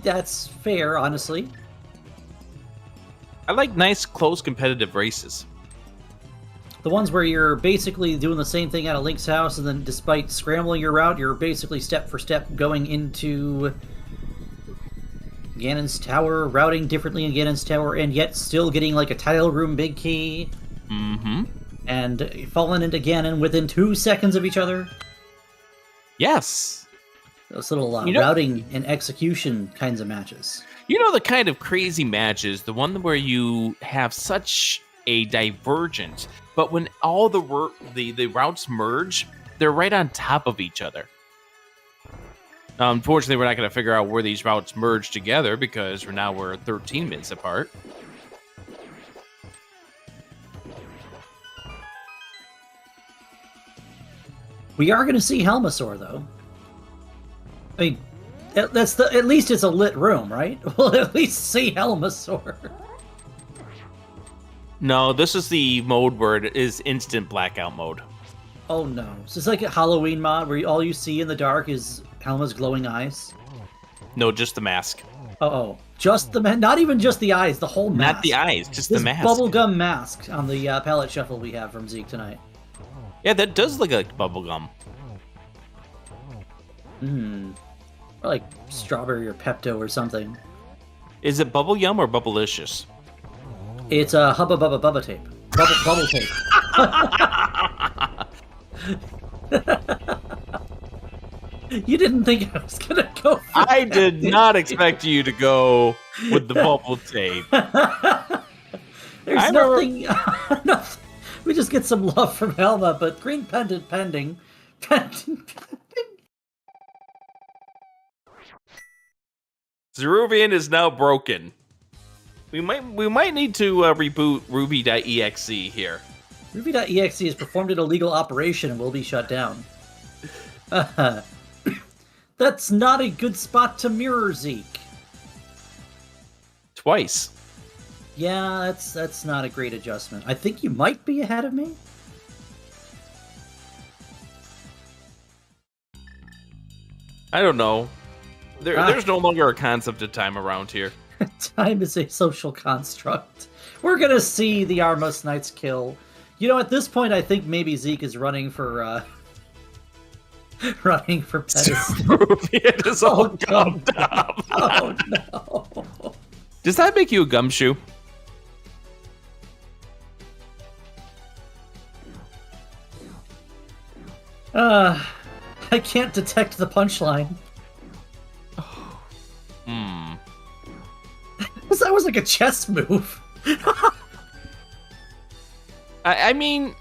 That's fair, honestly. I like nice, close, competitive races. The ones where you're basically doing the same thing at a Link's house, and then despite scrambling your route, you're basically step for step going into Ganon's Tower, routing differently in Ganon's Tower, and yet still getting like a tile room big key. Mm-hmm. And falling into Ganon within 2 seconds of each other. Yes. Those little routing and execution kinds of matches. You know the kind of crazy matches, the one where you have such a divergence, but when all the routes merge, they're right on top of each other. Unfortunately, we're not going to figure out where these routes merge together because we're 13 minutes apart. We are going to see Helmasaur, though. I mean, at least it's a lit room, right? We'll at least see Helmasaur. No, this is the mode where it is instant blackout mode. Oh no. So it's like a Halloween mod where all you see in the dark is Helma's glowing eyes? No, just the mask. Oh. Just the not even just the eyes, the whole mask. Not the eyes, just this the mask. Bubblegum mask on the palette shuffle we have from Zeke tonight. Yeah, that does look like bubblegum. Or like strawberry or Pepto or something. Is it bubble yum or bubblicious? It's a Hubba Bubba Bubba tape. Bubble tape. You didn't think I was gonna go for I that, did not expect you to go with the bubble tape. There's nothing. We just get some love from Helma, but green pendant pending. Zeruvian is now broken. We might need to reboot Ruby.exe here. Ruby.exe has performed an illegal operation and will be shut down. That's not a good spot to mirror Zeke. Twice. Yeah, that's not a great adjustment. I think you might be ahead of me. I don't know. There's no longer a concept of time around here. Time is a social construct. We're gonna see the Armos Knights kill. You know, at this point, I think maybe Zeke is running for pedestal. It is all gummed up. Oh no! Does that make you a gumshoe? I can't detect the punchline. That was like a chess move. I mean,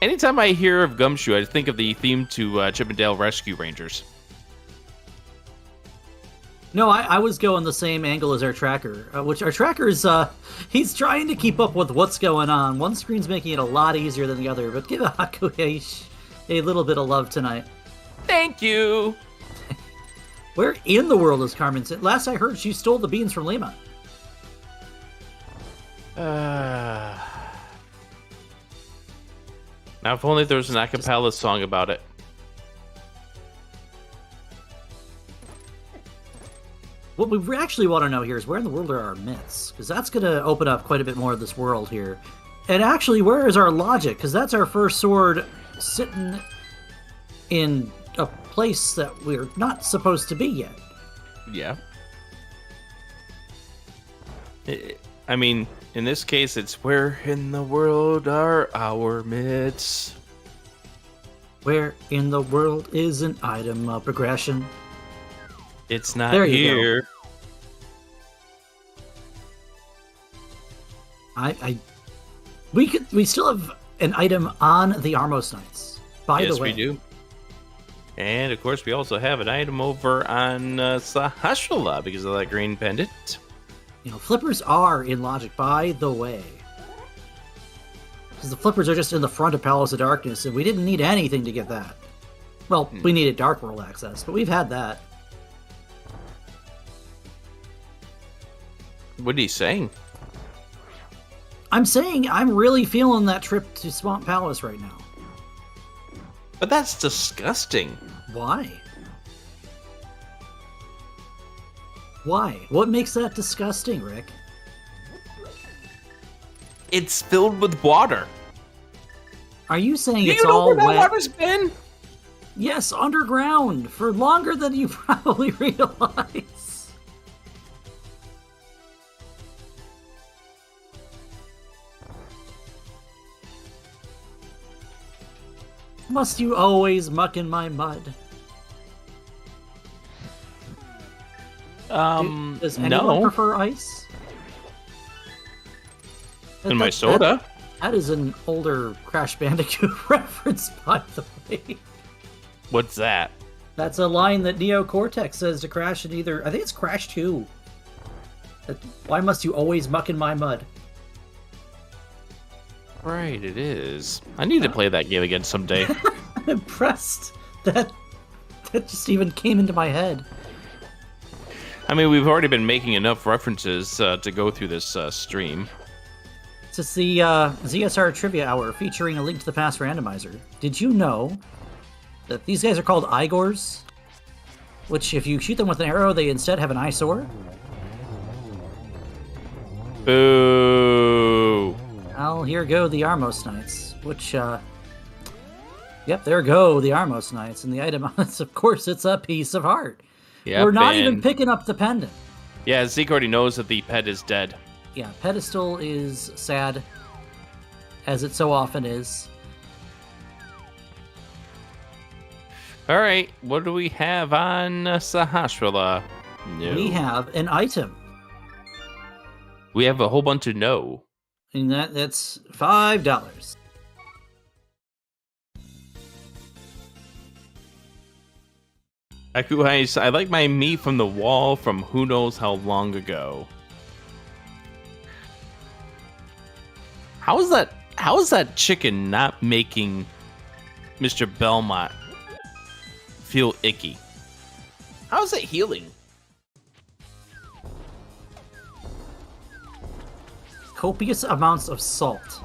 anytime I hear of Gumshoe, I think of the theme to Chip 'n Dale Rescue Rangers. No, I was going the same angle as our tracker, which our tracker is, he's trying to keep up with what's going on. One screen's making it a lot easier than the other, but give Haku a little bit of love tonight. Thank you! Where in the world is Carmen? Last I heard, she stole the beans from Lima. Now, if only there was an acapella song about it. What we actually want to know here is where in the world are our myths? Because that's going to open up quite a bit more of this world here. And actually, where is our logic? Because that's our first sword sitting in a place that we're not supposed to be yet. Yeah. I mean, in this case, it's where in the world are our myths? Where in the world is an item of progression? It's not there you here. Go. We still have an item on the Armos Knights. By the way, yes, we do. And of course, we also have an item over on Sahashala because of that green pendant. You know, flippers are in logic, by the way. Because the flippers are just in the front of Palace of Darkness, and we didn't need anything to get that. Well, we needed Dark World access, but we've had that. What are you saying? I'm saying I'm really feeling that trip to Swamp Palace right now. But that's disgusting. Why? Why? What makes that disgusting, Rick? It's filled with water. Are you saying Do it's you know all where that wet? water's been? Yes, underground for longer than you probably realize. Must you always muck in my mud? Does anyone prefer ice? In my soda? That is an older Crash Bandicoot reference, by the way. What's that? That's a line that Neo Cortex says to Crash in either... I think it's Crash 2. Why must you always muck in my mud? Right, it is. I need to play that game again someday. I'm impressed that just even came into my head. I mean, we've already been making enough references to go through this stream. It's the ZSR Trivia Hour featuring a Link to the Past randomizer. Did you know that these guys are called Igors? Which, if you shoot them with an arrow, they instead have an eyesore? Boo! Well, here go the Armos Knights, which, yep, there go the Armos Knights, and the item on it, of course, it's a piece of heart. Yep, we're not even picking up the pendant. Yeah, Zeke already knows that the pet is dead. Yeah, pedestal is sad, as it so often is. All right, what do we have on Sahasrahla? No. We have an item. We have a whole bunch of no. And that's $5. Akuhai, I like my meat from the wall from who knows how long ago. How is that chicken not making Mr. Belmont feel icky? How is it healing? copious amounts of salt.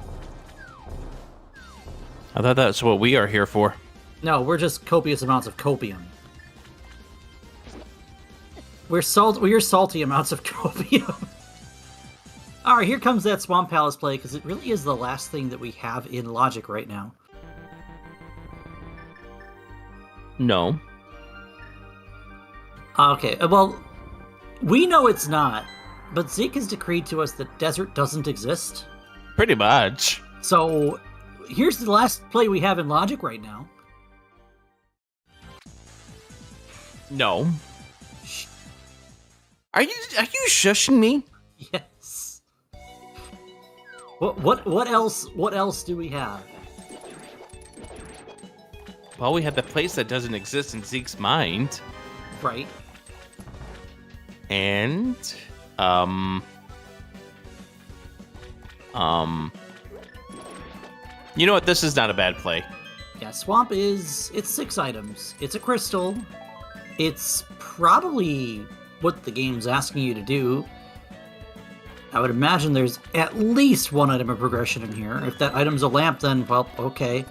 I thought that's what we are here for. No, we're just copious amounts of copium. We're salty amounts of copium. Alright, here comes that Swamp Palace play, because it really is the last thing that we have in Logic right now. No. Okay, well, we know it's not, but Zeke has decreed to us that desert doesn't exist. Pretty much. So, here's the last play we have in Logic right now. No. Are you shushing me? Yes. What else do we have? Well, we have the place that doesn't exist in Zeke's mind. Right. And you know what? This is not a bad play. Yeah, Swamp it's 6 items. It's a crystal. It's probably what the game's asking you to do. I would imagine there's at least 1 item of progression in here. If that item's a lamp, then, well, okay.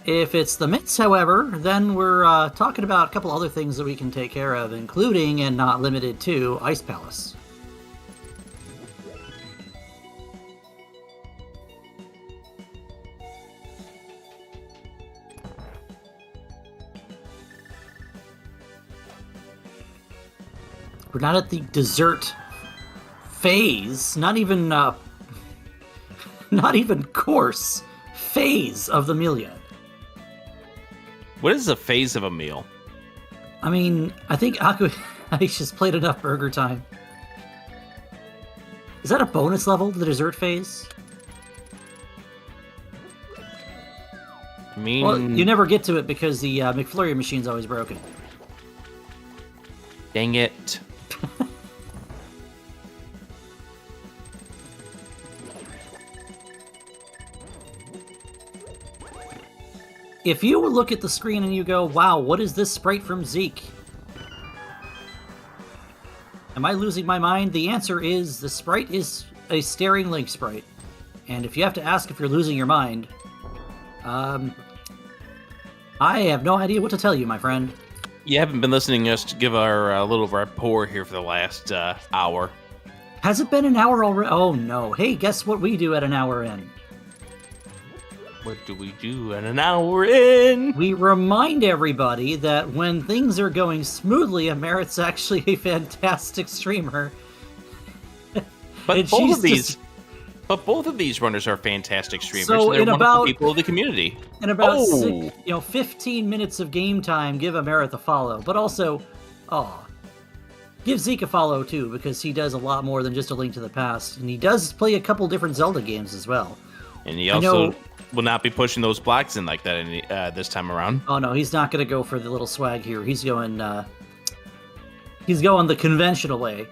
If it's the mitts, however, then we're talking about a couple other things that we can take care of, including, and not limited to, Ice Palace. We're not at the dessert phase, not even course phase of the meal yet. What is the phase of a meal? I mean, I think Aisha's played enough Burger Time. Is that a bonus level, the dessert phase? I mean... Well, you never get to it because the McFlurry machine's always broken. Dang it. If you look at the screen and you go, wow, what is this sprite from Zeke? Am I losing my mind? The answer is the sprite is a staring Link sprite. And if you have to ask if you're losing your mind, I have no idea what to tell you, my friend. You haven't been listening to us to give our little rapport here for the last hour. Has it been an hour already? Oh no. Hey, guess what we do at an hour in? What do we do at an hour in? We remind everybody that when things are going smoothly, Amarith's actually a fantastic streamer. But both of these runners are fantastic streamers. So and they're wonderful people of the community. In about 15 minutes of game time, give Amarith a follow. But also, give Zeke a follow too, because he does a lot more than just A Link to the Past, and he does play a couple different Zelda games as well. And he also will not be pushing those blocks in like that this time around. Oh no, he's not going to go for the little swag here. He's going the conventional way.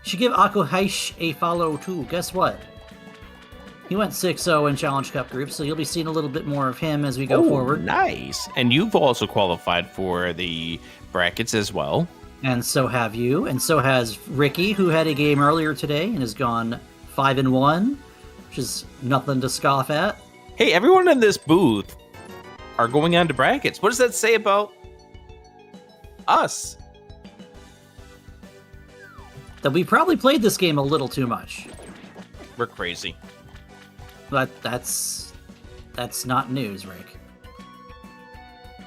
Should give Akuhaish a follow too. Guess what? He went 6-0 in Challenge Cup groups, so you'll be seeing a little bit more of him as we go forward. Nice. And you've also qualified for the brackets as well. And so have you, and so has Ricky, who had a game earlier today and has gone 5-1, which is nothing to scoff at. Hey, everyone in this booth are going on to brackets. What does that say about us? That we probably played this game a little too much. We're crazy. But that's not news, Rick.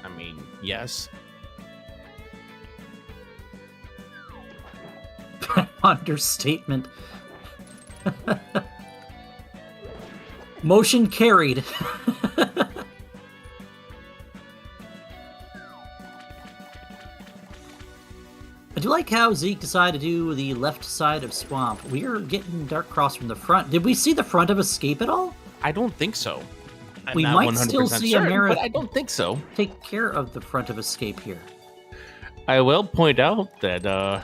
I mean, yes. Understatement. Motion carried. I do like how Zeke decided to do the left side of Swamp. We are getting Dark Cross from the front. Did we see the front of Escape at all? I don't think so. We might still see Amarith, but I don't think so. Take care of the front of Escape here. I will point out that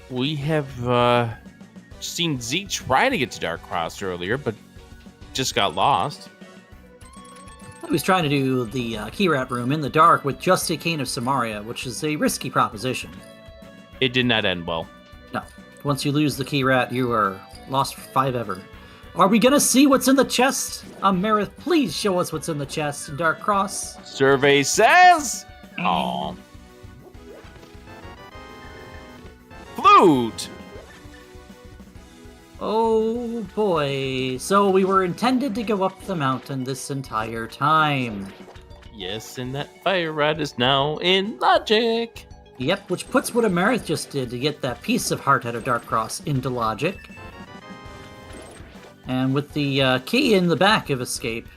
we have seen Zeke try to get to Dark Cross earlier, but just got lost. He was trying to do the Key Rat room in the dark with just a Cane of Samaria, which is a risky proposition. It did not end well. No. Once you lose the key rat, you are lost for 5 ever. Are we gonna see what's in the chest? Amarith, please show us what's in the chest in Dark Cross. Survey says... Aww. Flute! Oh boy. So we were intended to go up the mountain this entire time. Yes, and that fire rod is now in logic. Yep, which puts what Amarith just did to get that piece of heart out of Dark Cross into logic. And with the key in the back of escape.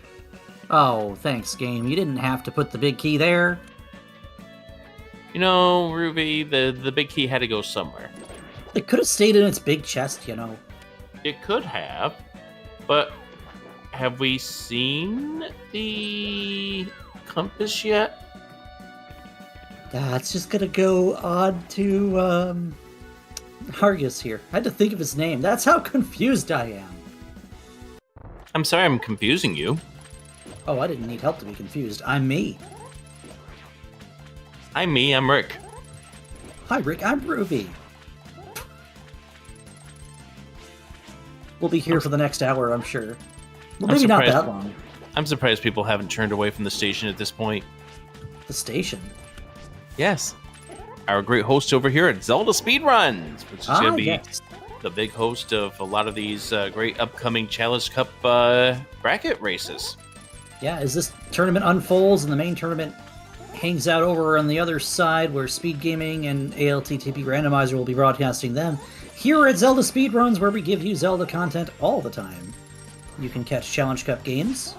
Oh, thanks, game. You didn't have to put the big key there. You know, Ruby, the big key had to go somewhere. It could have stayed in its big chest, you know. It could have, but have we seen the compass yet? It's just gonna go on to Argus here. I had to think of his name. That's how confused I am. I'm sorry I'm confusing you. Oh, I didn't need help to be confused. I'm me. I'm Rick. Hi, Rick. I'm Ruby. We'll be here for the next hour, I'm sure. Well, maybe not that long. I'm surprised people haven't turned away from the station at this point. The station? Yes. Our great host over here at ZeldaSpeedRuns, which is going to be the big host of a lot of these great upcoming Challenge Cup bracket races. Yeah, as this tournament unfolds and the main tournament hangs out over on the other side where Speed Gaming and ALttPR Randomizer will be broadcasting them, here at Zelda Speedruns, where we give you Zelda content all the time. You can catch Challenge Cup games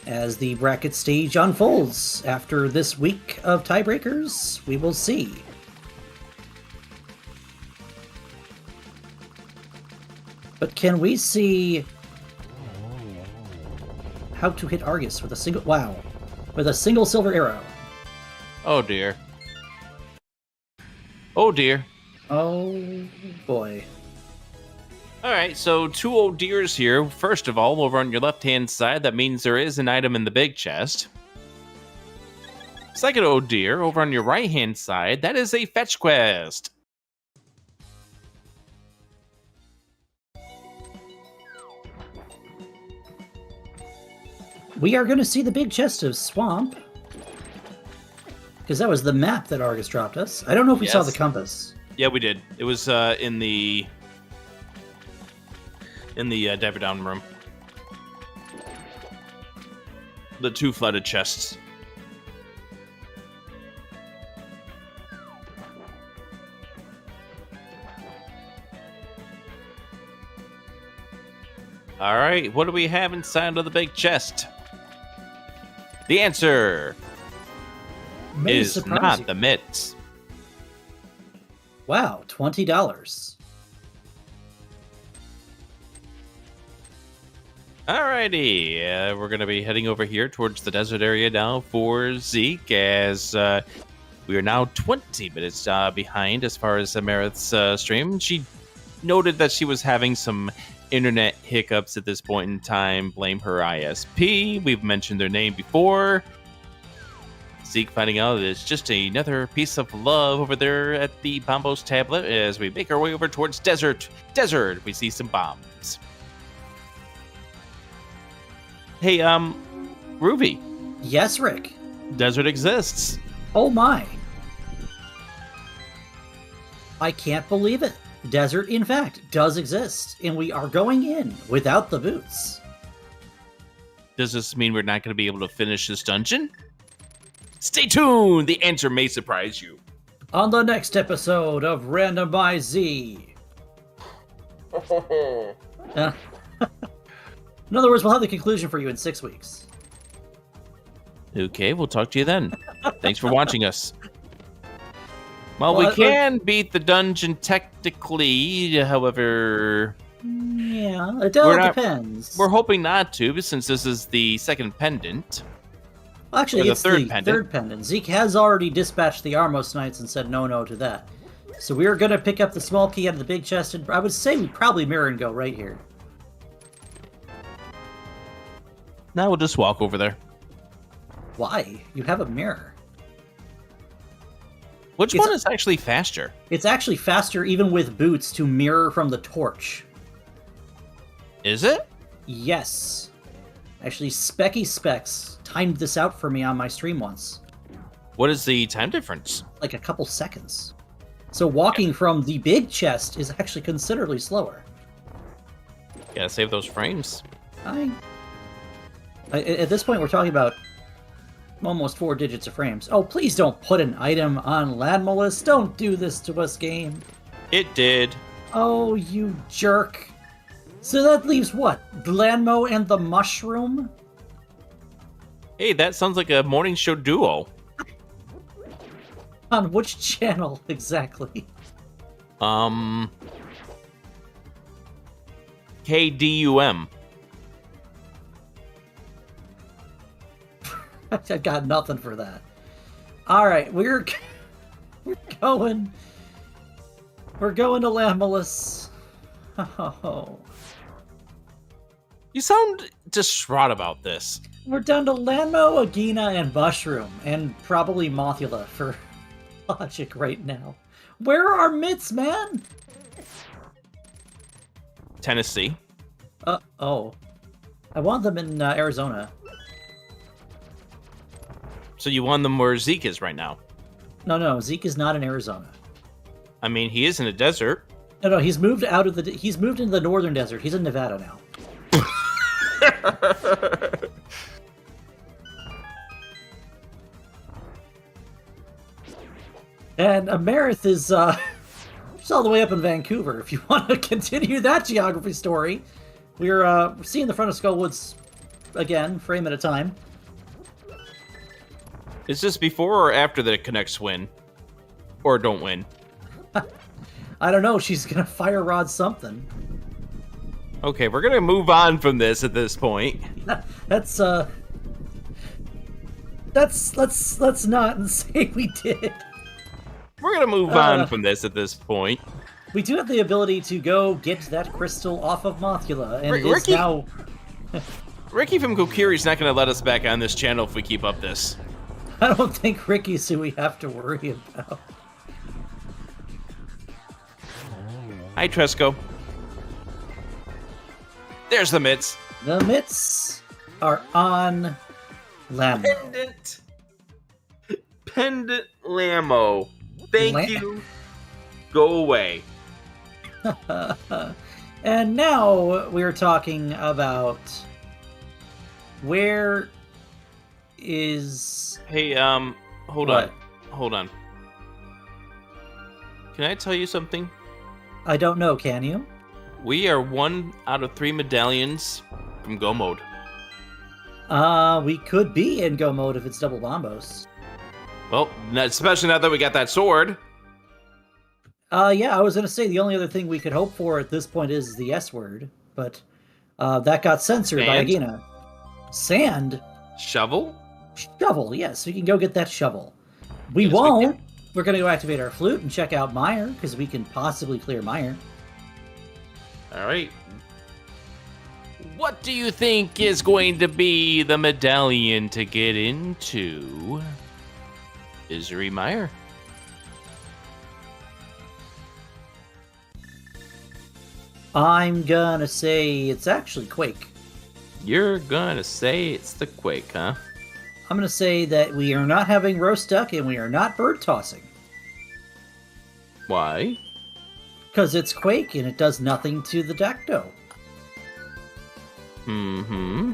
as the bracket stage unfolds. After this week of tiebreakers, we will see. But can we see how to hit Argus with a single... Wow. With a single silver arrow. Oh, dear. Oh, dear. Oh, boy. All right, so 2 oh dears here. First of all, over on your left-hand side, that means there is an item in the big chest. Second oh dear, over on your right-hand side, that is a fetch quest. We are going to see the big chest of Swamp. Because that was the map that Argus dropped us. I don't know if we saw the compass. Yeah, we did. It was in the diver down room. The 2 flooded chests. All right, what do we have inside of the big chest? The answer is not the mitts. Wow, $20. Alrighty, we're going to be heading over here towards the desert area now for Zeke, as we are now 20 minutes behind as far as Amarith's stream. She noted that she was having some internet hiccups at this point in time. Blame her ISP. We've mentioned their name before. Zeke finding out that it's just another piece of love over there at the Bombos tablet as we make our way over towards desert. Desert, we see some bombs. Hey, Ruby. Yes, Rick. Desert exists. Oh my. I can't believe it. Desert, in fact, does exist, and we are going in without the boots. Does this mean we're not going to be able to finish this dungeon? Stay tuned! The answer may surprise you. On the next episode of Randomize Z. In other words, we'll have the conclusion for you in 6 weeks. Okay, we'll talk to you then. Thanks for watching us. Well, we can beat the dungeon technically, however... Yeah, it depends. We're hoping not to, since this is the second pendant. Well, actually, it's the third pendant. Zeke has already dispatched the Armos Knights and said no to that. So we are going to pick up the small key out of the big chest, and I would say we probably mirror and go right here. Now we'll just walk over there. Why? You have a mirror. Which one is actually faster? It's actually faster even with boots to mirror from the torch. Is it? Yes. Actually, Specky Specs timed this out for me on my stream once. What is the time difference? Like a couple seconds. So walking from the big chest is actually considerably slower. Gotta save those frames. At this point, we're talking about almost 4 digits of frames. Oh, please don't put an item on Landmolus. Don't do this to us, game. It did. Oh, you jerk. So that leaves what? Landmo and the mushroom? Hey, that sounds like a morning show duo. On which channel exactly? KDUM. I've got nothing for that. All right, we're going to Landmolus. Oh. You sound distraught about this. We're down to Landmo, Agina, and Mushroom, and probably Mothula for logic right now. Where are our mitts, man? Tennessee. Oh. I want them in Arizona. So you want them where Zeke is right now? No, Zeke is not in Arizona. I mean, he is in a desert. No, he's moved he's moved into the northern desert. He's in Nevada now. And Amarith is just all the way up in Vancouver. If you want to continue that geography story, we're seeing the front of Skullwoods again, frame at a time. Is this before or after the Canucks win? Or don't win? I don't know. She's gonna fire rod something. Okay, we're gonna move on from this at this point. Let's not say we did. We're gonna move on from this at this point. We do have the ability to go get that crystal off of Mothula, and it is Ricky, now... Ricky from Kokiri's not gonna let us back on this channel if we keep up this. I don't think Ricky's who we have to worry about. Hi, Tresco. There's the mitts. The mitts are on Lambo. Pendant Lammo. Thank you. Go away. And now we're talking about where is... Hey, hold What? on. Can I tell you something? I don't know, can you? We are 1 out of 3 medallions from Go Mode. We could be in Go Mode if it's double bombos. Well, especially now that we got that sword. Yeah, I was going to say the only other thing we could hope for at this point is the S word, but that got censored by Agina. Sand? Shovel? Shovel, yes. We can go get that shovel. We Yes, won't. We're going to go activate our flute and check out Mire, because we can possibly clear Mire. All right. What do you think is going to be the medallion to get into Misery Mire? I'm going to say it's actually Quake. You're gonna say it's the Quake, huh? I'm going to say that we are not having roast duck and we are not bird tossing. Why? Because it's Quake and it does nothing to the deck dough. Mm-hmm.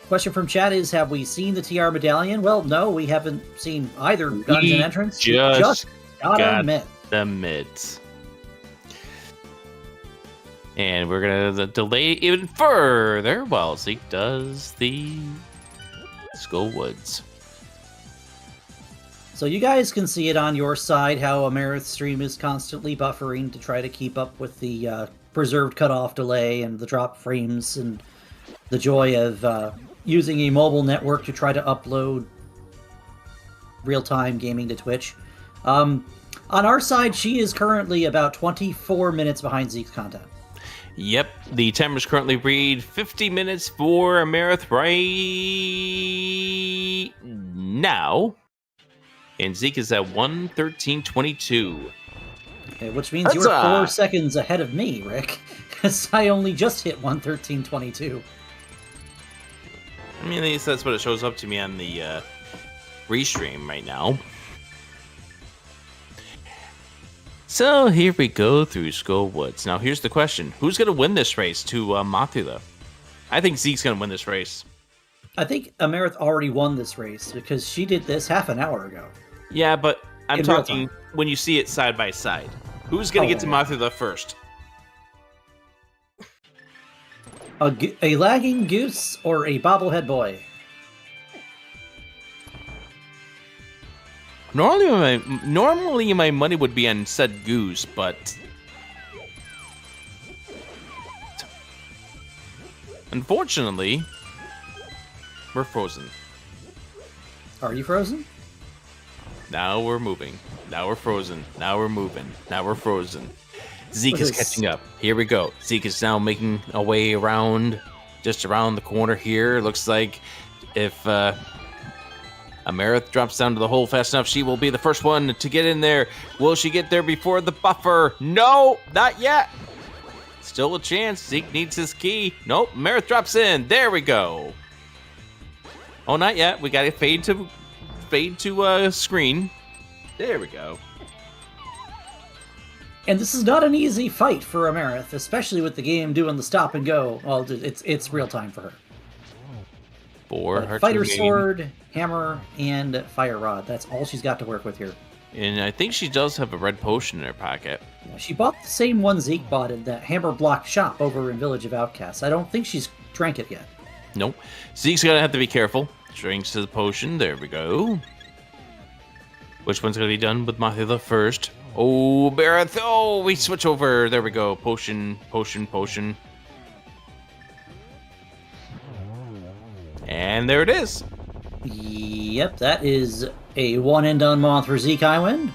Question from chat is, have we seen the TR medallion? Well, no, we haven't seen either dungeon entrance. Just got a myth. The mitts. And we're gonna delay even further while Zeke does the Skullwoods. So you guys can see it on your side how Amarith's stream is constantly buffering to try to keep up with the preserved cutoff delay and the drop frames and the joy of using a mobile network to try to upload real-time gaming to Twitch. On our side, she is currently about 24 minutes behind Zeke's content. Yep, the timers currently read 50 minutes for Amarith right now. And Zeke is at 1:13:22. Okay, which means you're 4 seconds ahead of me, Rick. Because I only just hit 1:13:22. I mean, at least that's what it shows up to me on the restream right now. So here we go through Skull Woods. Now here's the question. Who's going to win this race to Mothula? I think Zeke's going to win this race. I think Amarith already won this race because she did this half an hour ago. Yeah, but I'm talking when you see it side by side. Who's going to get to Mothula first? A lagging goose or a bobblehead boy? Normally my money would be on said goose, but unfortunately, we're frozen. Are you frozen? Now we're moving. Now we're frozen. Now we're moving. Now we're frozen. Zeke is catching up. Here we go. Zeke is now making a way around, just around the corner here. Looks like if Amarith drops down to the hole fast enough, she will be the first one to get in there. Will she get there before the buffer? No, not yet. Still a chance. Zeke needs his key. Nope, Amarith drops in. There we go. Oh, not yet. We got to fade to screen. There we go. And this is not an easy fight for Amarith, especially with the game doing the stop and go. Well, it's real time for her. Fighter sword, hammer, and fire rod. That's all she's got to work with here. And I think she does have a red potion in her pocket. Yeah, she bought the same one Zeke bought in that hammer block shop over in Village of Outcasts. I don't think she's drank it yet. Nope. Zeke's gonna have to be careful. Drinks the potion. There we go. Which one's gonna be done with Mothula first? Oh, Barrett. Oh, we switch over. There we go. Potion, potion, potion. And there it is. Yep, that is a one and done moth for Zeke Highwind.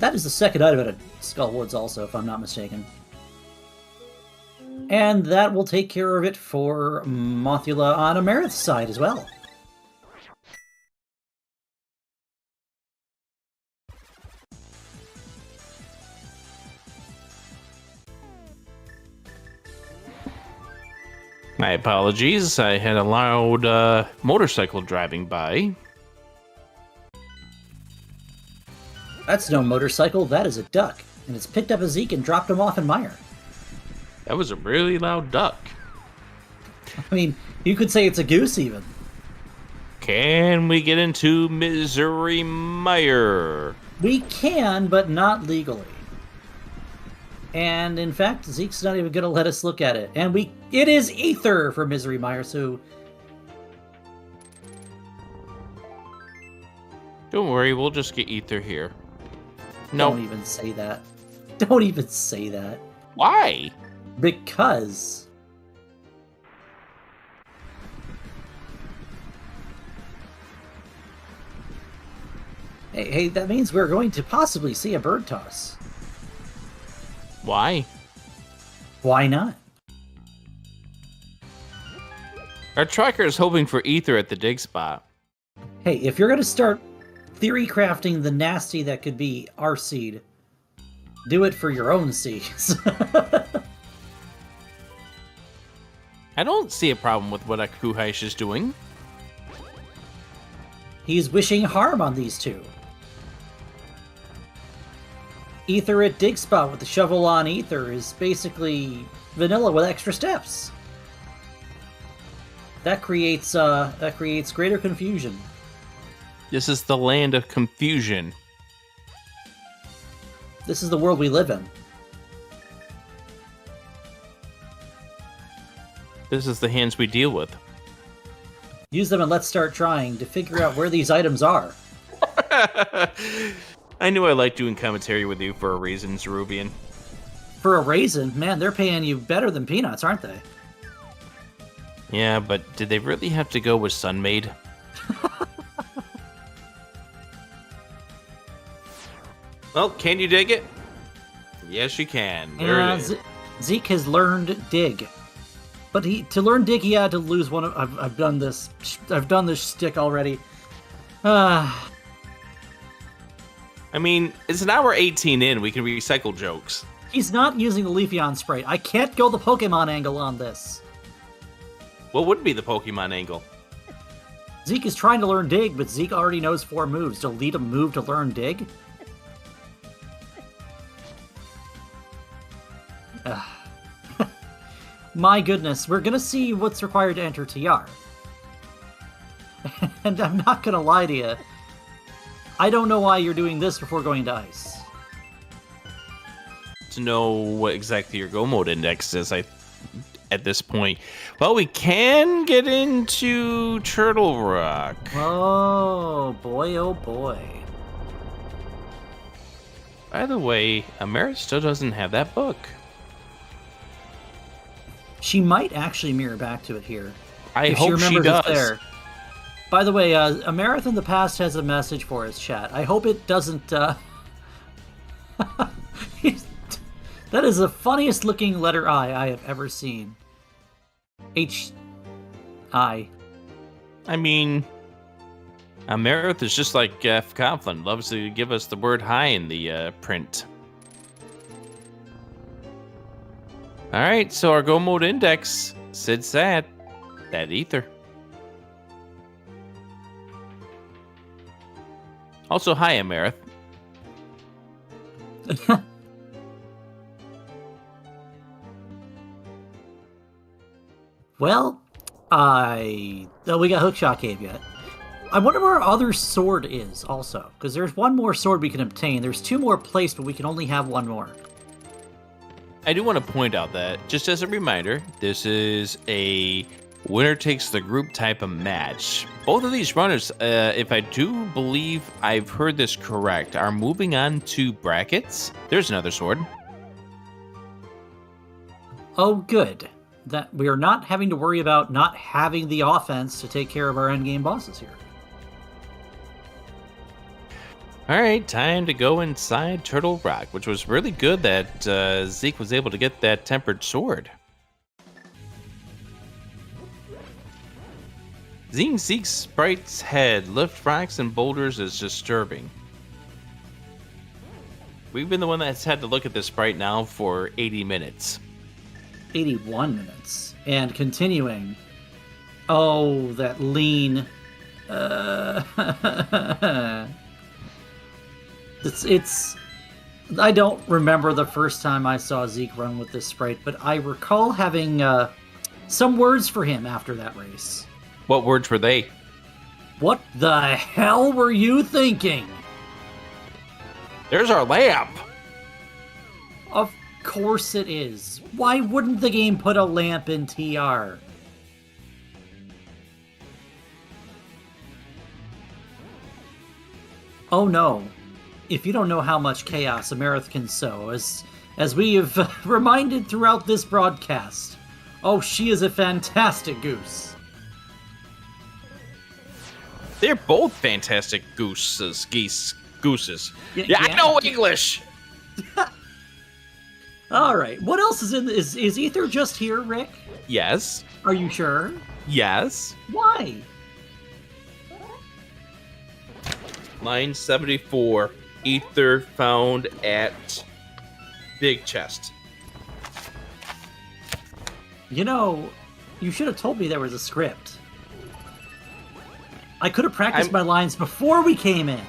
That is the second item at Skull Woods also, if I'm not mistaken. And that will take care of it for Mothula on Amarith's side as well. My apologies. I had a loud motorcycle driving by. That's no motorcycle, that is a duck. And it's picked up a Zeke and dropped him off in mire. That was a really loud duck. I mean, you could say it's a goose even. Can we get into Misery Mire? We can, but not legally. And in fact, Zeke's not even going to let us look at it. And it is Ether for Misery Mire, so... Don't worry, we'll just get Ether here. No. Don't even say that. Don't even say that. Why? Because... Hey, that means we're going to possibly see a bird toss. Why? Why not? Our tracker is hoping for Ether at the dig spot. Hey, if you're going to start theory crafting the nasty that could be our seed, do it for your own seeds. I don't see a problem with what Akuhaish is doing. He's wishing harm on these two. Ether at dig spot with the shovel on Ether is basically vanilla with extra steps. That creates greater confusion. This is the land of confusion. This is the world we live in. This is the hands we deal with. Use them and let's start trying to figure out where these items are. I knew I liked doing commentary with you for a reason, Zerubian. For a raisin? Man, they're paying you better than peanuts, aren't they? Yeah, but did they really have to go with Sunmaid? Well, can you dig it? Yes, you can. There it is. Zeke has learned dig. But to learn Dig, he had to lose one of... I've done this. I've done this shtick already. I mean, it's an hour 18 in. We can recycle jokes. He's not using the Leafeon Sprite. I can't go the Pokemon angle on this. What would be the Pokemon angle? Zeke is trying to learn Dig, but Zeke already knows 4 moves. Delete a move to learn Dig? My goodness, we're gonna see what's required to enter TR. And I'm not gonna lie to you. I don't know why you're doing this before going to Ice. To know what exactly your Go Mode Index is, at this point. Well, we can get into Turtle Rock. Oh boy, oh boy. By the way, Amarith still doesn't have that book. She might actually mirror back to it here. I hope she does. There. By the way, Amarith in the past has a message for his chat. I hope it doesn't... That is the funniest looking letter I have ever seen. H-I. I mean, Amarith is just like F. Coughlin. Loves to give us the word hi in the print. Alright, so our Go Mode Index sits at that Ether. Also, hi, Amarith. Well, we got Hookshot Cave yet. I wonder where our other sword is also, because there's one more sword we can obtain. There's 2 more placed, but we can only have 1 more. I do want to point out that, just as a reminder, this is a winner takes the group type of match. Both of these runners, if I do believe I've heard this correct, are moving on to brackets. There's another sword. Oh, good. That we are not having to worry about not having the offense to take care of our endgame bosses here. All right, time to go inside Turtle Rock, which was really good that Zeke was able to get that tempered sword. Seeing Zeke's sprite's head lift rocks and boulders is disturbing. We've been the one that's had to look at this sprite now for 80 minutes. 81 minutes. And continuing. Oh, that lean. It's. I don't remember the first time I saw Zeke run with this sprite, but I recall having some words for him after that race. What words were they? What the hell were you thinking? There's our lamp! Of course it is. Why wouldn't the game put a lamp in TR? Oh no. If you don't know how much chaos Amarith can sow, as we have reminded throughout this broadcast, oh, she is a fantastic goose. They're both fantastic gooses. Yeah, I yeah. know English! All right, what else is in is Ether just here, Rick? Yes. Are you sure? Yes. Why? Line 74. Ether found at Big Chest. You know, you should have told me there was a script. I could have practiced my lines before we came in.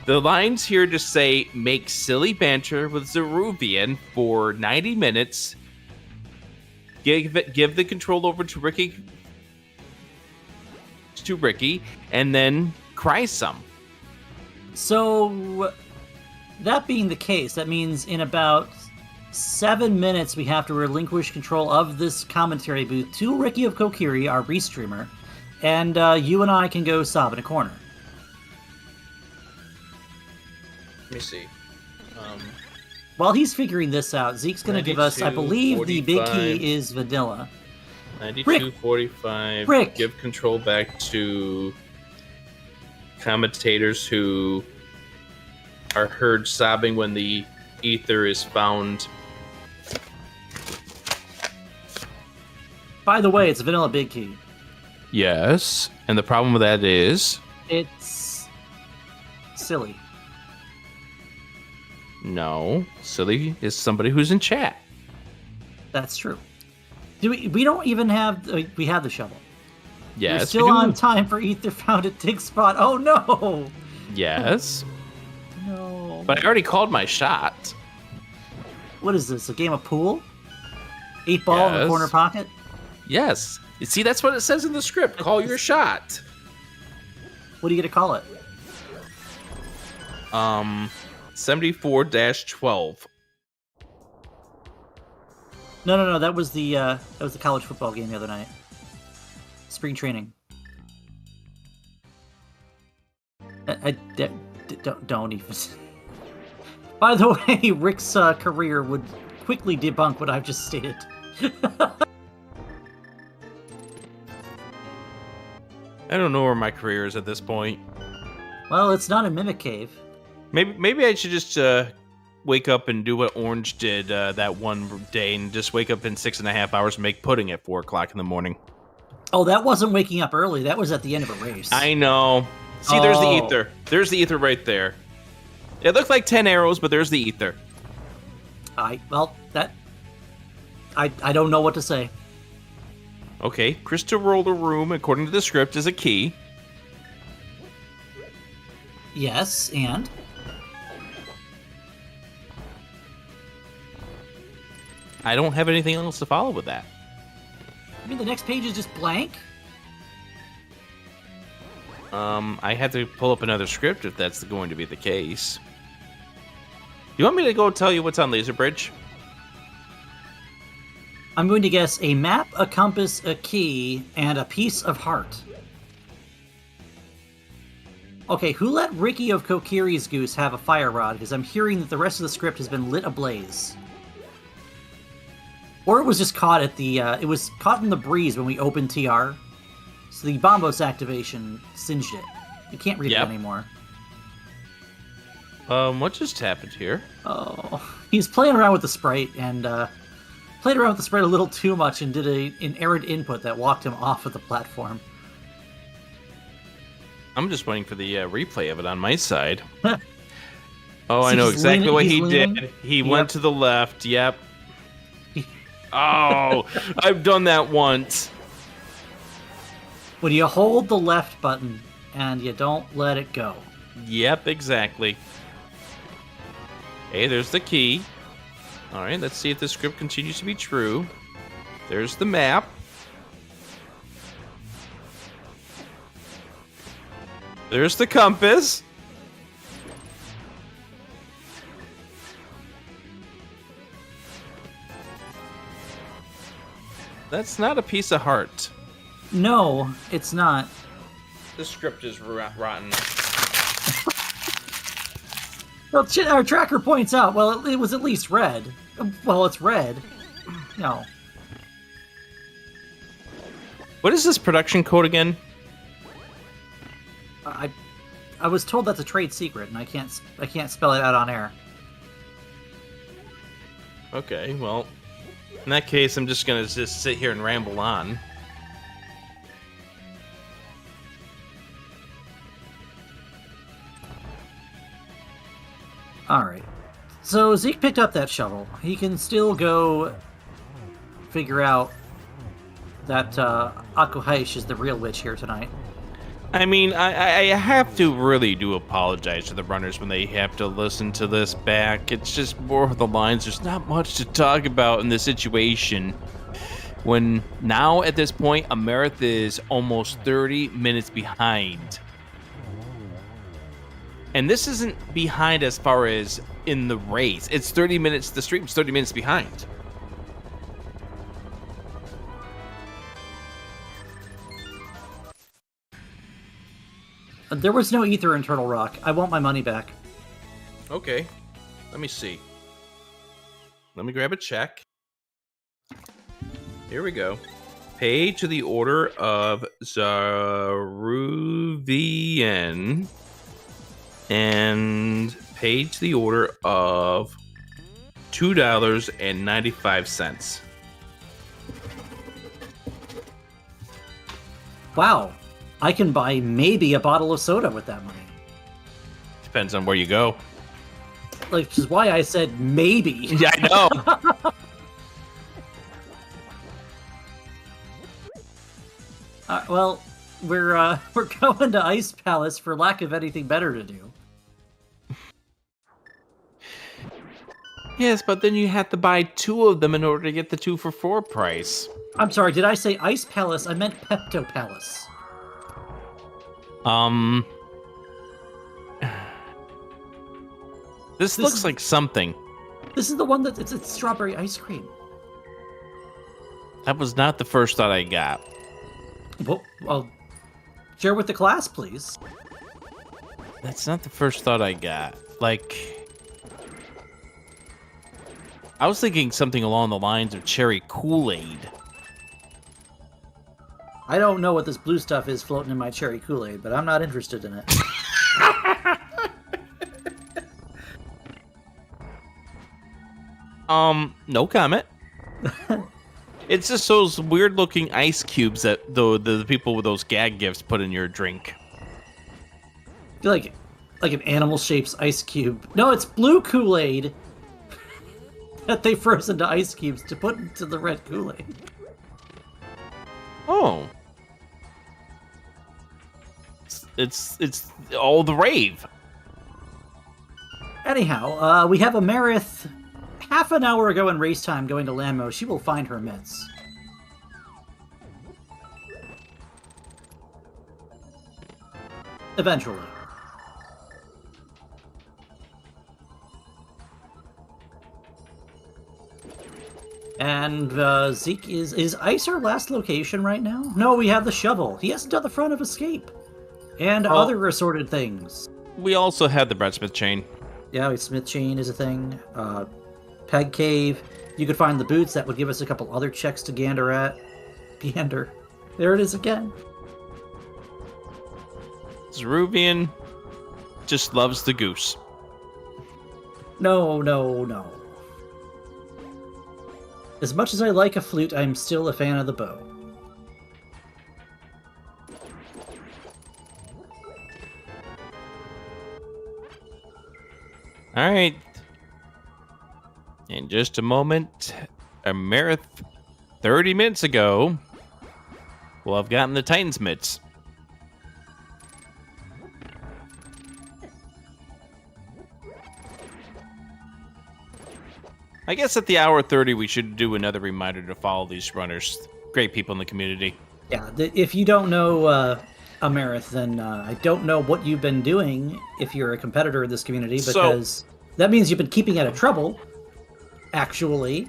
The lines here just say, make silly banter with Zeruvian for 90 minutes. Give the control over to Ricky, and then cry some. So, that being the case, that means in about 7 minutes we have to relinquish control of this commentary booth to Ricky of Kokiri, our restreamer, and you and I can go sob in a corner. Let me see. While he's figuring this out, Zeke's going to give us, I believe 45, the big key is vanilla. 92.45. Rick. Give control back to commentators who are heard sobbing when the ether is found. By the way, it's vanilla big key. Yes. And the problem with that is? It's silly. No. Silly is somebody who's in chat. That's true. We don't even have... we have the shovel. Yes. We're still on time for Ether found at Dig Spot. Oh, no! Yes. No. But I already called my shot. What is this, a game of pool? 8-ball in the corner pocket? Yes. You see, that's what it says in the script. Call your shot. What are you going to call it? 74-12. No. That was the college football game the other night. Spring training. Don't even. By the way, Rick's career would quickly debunk what I've just stated. I don't know where my career is at this point. Well, it's not a Mimic Cave. Maybe I should just wake up and do what Orange did that one day and just wake up in 6.5 hours and make pudding at 4 o'clock in the morning. Oh, that wasn't waking up early. That was at the end of a race. I know. See, there's the ether. There's the ether right there. It looked like 10 arrows, but there's the ether. I don't know what to say. Okay, Crystal Roller Room, according to the script, is a key. Yes, and? I don't have anything else to follow with that. I mean, the next page is just blank? I had to pull up another script if that's going to be the case. You want me to go tell you what's on Laser Bridge? I'm going to guess a map, a compass, a key, and a piece of heart. Okay, who let Ricky of Kokiri's Goose have a fire rod? Because I'm hearing that the rest of the script has been lit ablaze. Or it was just caught at the, it was caught in the breeze when we opened TR. So the Bombos activation singed it. You can't read it anymore. What just happened here? Oh, he's playing around with the sprite and, played around with the sprite a little too much and did an errant input that walked him off of the platform. I'm just waiting for the replay of it on my side. Oh, So I know exactly what he leaning? did. He went to the left. Yep. Oh, I've done that once. When you hold the left button and you don't let it go. Yep, exactly. Hey, there's the key. All right, let's see if the script continues to be true. There's the map. There's the compass. That's not a piece of heart. No, it's not. The script is rotten. Well, our tracker points out, well, it was at least red. Well, it's red. No. What is this production code again? I was told that's a trade secret, and I can't spell it out on air. Okay, well, in that case, I'm just gonna sit here and ramble on. Alright. So Zeke picked up that shovel. He can still go figure out that Akuhaish is the real witch here tonight. I mean, I have to really do apologize to the runners when they have to listen to this back. It's just more of the lines. There's not much to talk about in this situation. When now, at this point, Amarith is almost 30 minutes behind. And this isn't behind as far as in the race. It's 30 minutes, the stream's 30 minutes behind. There was no ether in Turtle Rock. I want my money back. Okay, let me see. Let me grab a check. Here we go. Pay to the order of Zaruvian. And pay to the order of $2.95. Wow, I can buy maybe a bottle of soda with that money. Depends on where you go. Like, which is why I said maybe. Yeah, I know. Well, we're going to Ice Palace for lack of anything better to do. Yes, but then you have to buy 2 of them in order to get the 2 for 4 price. I'm sorry, did I say Ice Palace? I meant Pepto Palace. This looks like something. This is the one that it's strawberry ice cream. That was not the first thought I got. Well, share with the class, please. That's not the first thought I got. Like, I was thinking something along the lines of cherry Kool-Aid. I don't know what this blue stuff is floating in my cherry Kool-Aid, but I'm not interested in it. No comment. It's just those weird-looking ice cubes that the people with those gag gifts put in your drink. I feel like an animal shaped ice cube. No, it's blue Kool-Aid that they froze into ice cubes to put into the red Kool-Aid. Oh. It's all the rave. Anyhow, we have Amarith half an hour ago in race time going to Lammo. She will find her mitts. Eventually. And Zeke, is Ice our last location right now? No, we have the shovel. He hasn't done the front of Escape. And other assorted things. We also have the breadsmith chain. Yeah, Smith Chain is a thing. Peg Cave. You could find the boots. That would give us a couple other checks to gander at. Gander. There it is again. Zeruvian just loves the goose. No. As much as I like a flute, I'm still a fan of the bow. All right. In just a moment, Amarith, 30 minutes ago, will have gotten the Titan's mitts. I guess at the hour 30, we should do another reminder to follow these runners. Great people in the community. Yeah, if you don't know Amarith, then I don't know what you've been doing if you're a competitor in this community, because that means you've been keeping out of trouble, actually.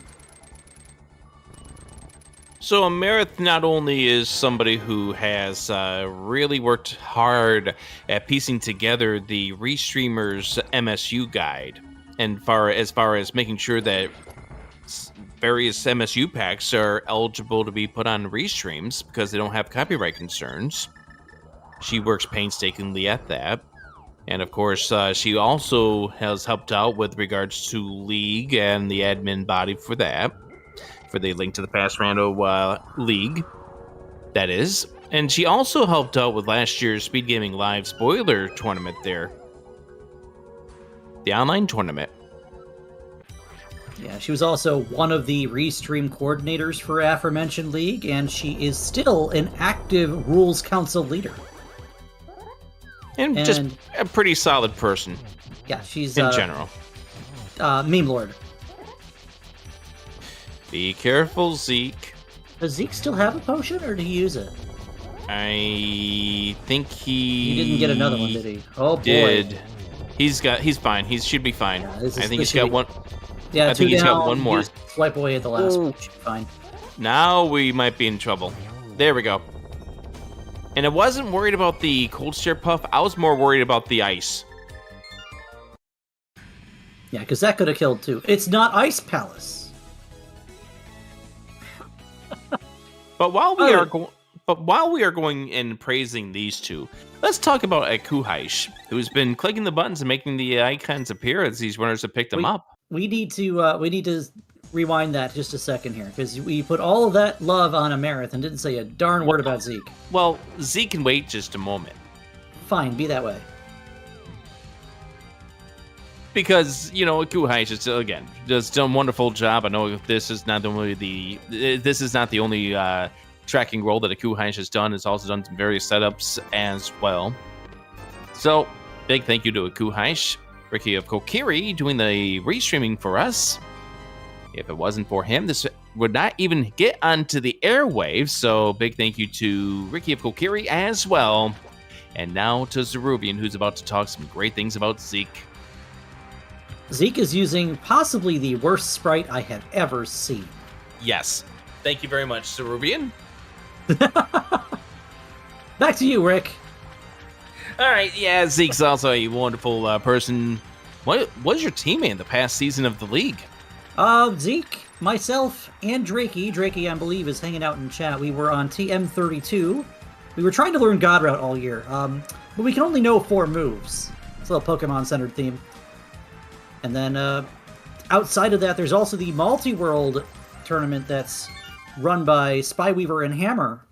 So Amarith not only is somebody who has really worked hard at piecing together the Restreamers MSU guide, and as far as making sure that various MSU packs are eligible to be put on Restreams because they don't have copyright concerns. She works painstakingly at that. And of course, she also has helped out with regards to League and the admin body for that, for the Link to the Past Rando League, that is. And she also helped out with last year's Speed Gaming Live spoiler tournament there. The online tournament. Yeah, she was also one of the Restream coordinators for aforementioned League, and she is still an active Rules Council leader. And just a pretty solid person. Yeah, she's... in general. Meme Lord. Be careful, Zeke. Does Zeke still have a potion, or did he use it? I think he... He didn't get another one, did he? Oh, boy. Did. He's fine. He should be fine. Yeah, I think he's got one... Yeah, I think he's got one more. Swipe away at the last one. Should be fine. Now we might be in trouble. There we go. And I wasn't worried about the cold stare puff. I was more worried about the ice. Yeah, because that could have killed too. It's not Ice Palace. But while we are going and praising these two, let's talk about Akuhaish, who's been clicking the buttons and making the icons appear as these runners have picked them up. We need to rewind that just a second here, because we put all of that love on Amarith and didn't say a darn word about Zeke. Well, Zeke can wait just a moment. Fine, be that way. Because, Kuhai just, again, does done a wonderful job. I know this is not the only tracking role that Kuhai has done. It's also done some various setups as well. So, big thank you to Kuhai, Ricky of Kokiri, doing the restreaming for us. If it wasn't for him, this would not even get onto the airwaves. So, big thank you to Ricky of Kokiri as well. And now to Zeruvian, who's about to talk some great things about Zeke. Zeke is using possibly the worst sprite I have ever seen. Yes. Thank you very much, Zeruvian. Back to you, Rick. All right, yeah, Zeke's also a wonderful person. What was your teammate in the past season of the league? Zeke, myself, and Drakey. Drakey, I believe, is hanging out in chat. We were on TM32. We were trying to learn God Route all year, but we can only know 4 moves. It's a little Pokemon-centered theme. And then outside of that, there's also the multi-world tournament that's run by Spyweaver and Hammer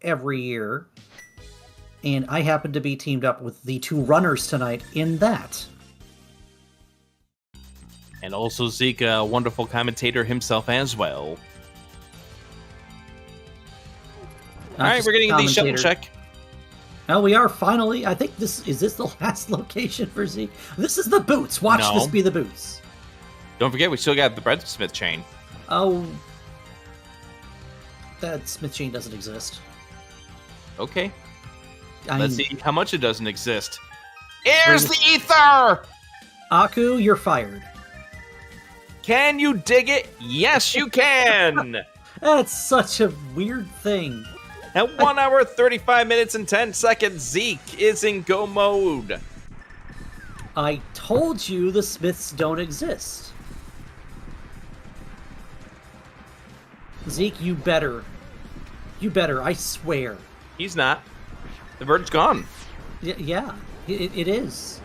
every year. And I happen to be teamed up with the 2 runners tonight in that. And also Zeke, a wonderful commentator himself as well. All right, we're getting the shuttle check. Now we are finally. I think is this the last location for Zeke? This is the boots. Watch this be the boots. Don't forget, we still got the breadsmith chain. Oh, that smith chain doesn't exist. Okay. Let's see how much it doesn't exist. Here's the ether! Aku, you're fired. Can you dig it? Yes, you can! That's such a weird thing. At 1 hour, 35 minutes, and 10 seconds, Zeke is in go mode. I told you the Smiths don't exist. Zeke, you better. You better, I swear. He's not. The bird's gone. Yeah, it is.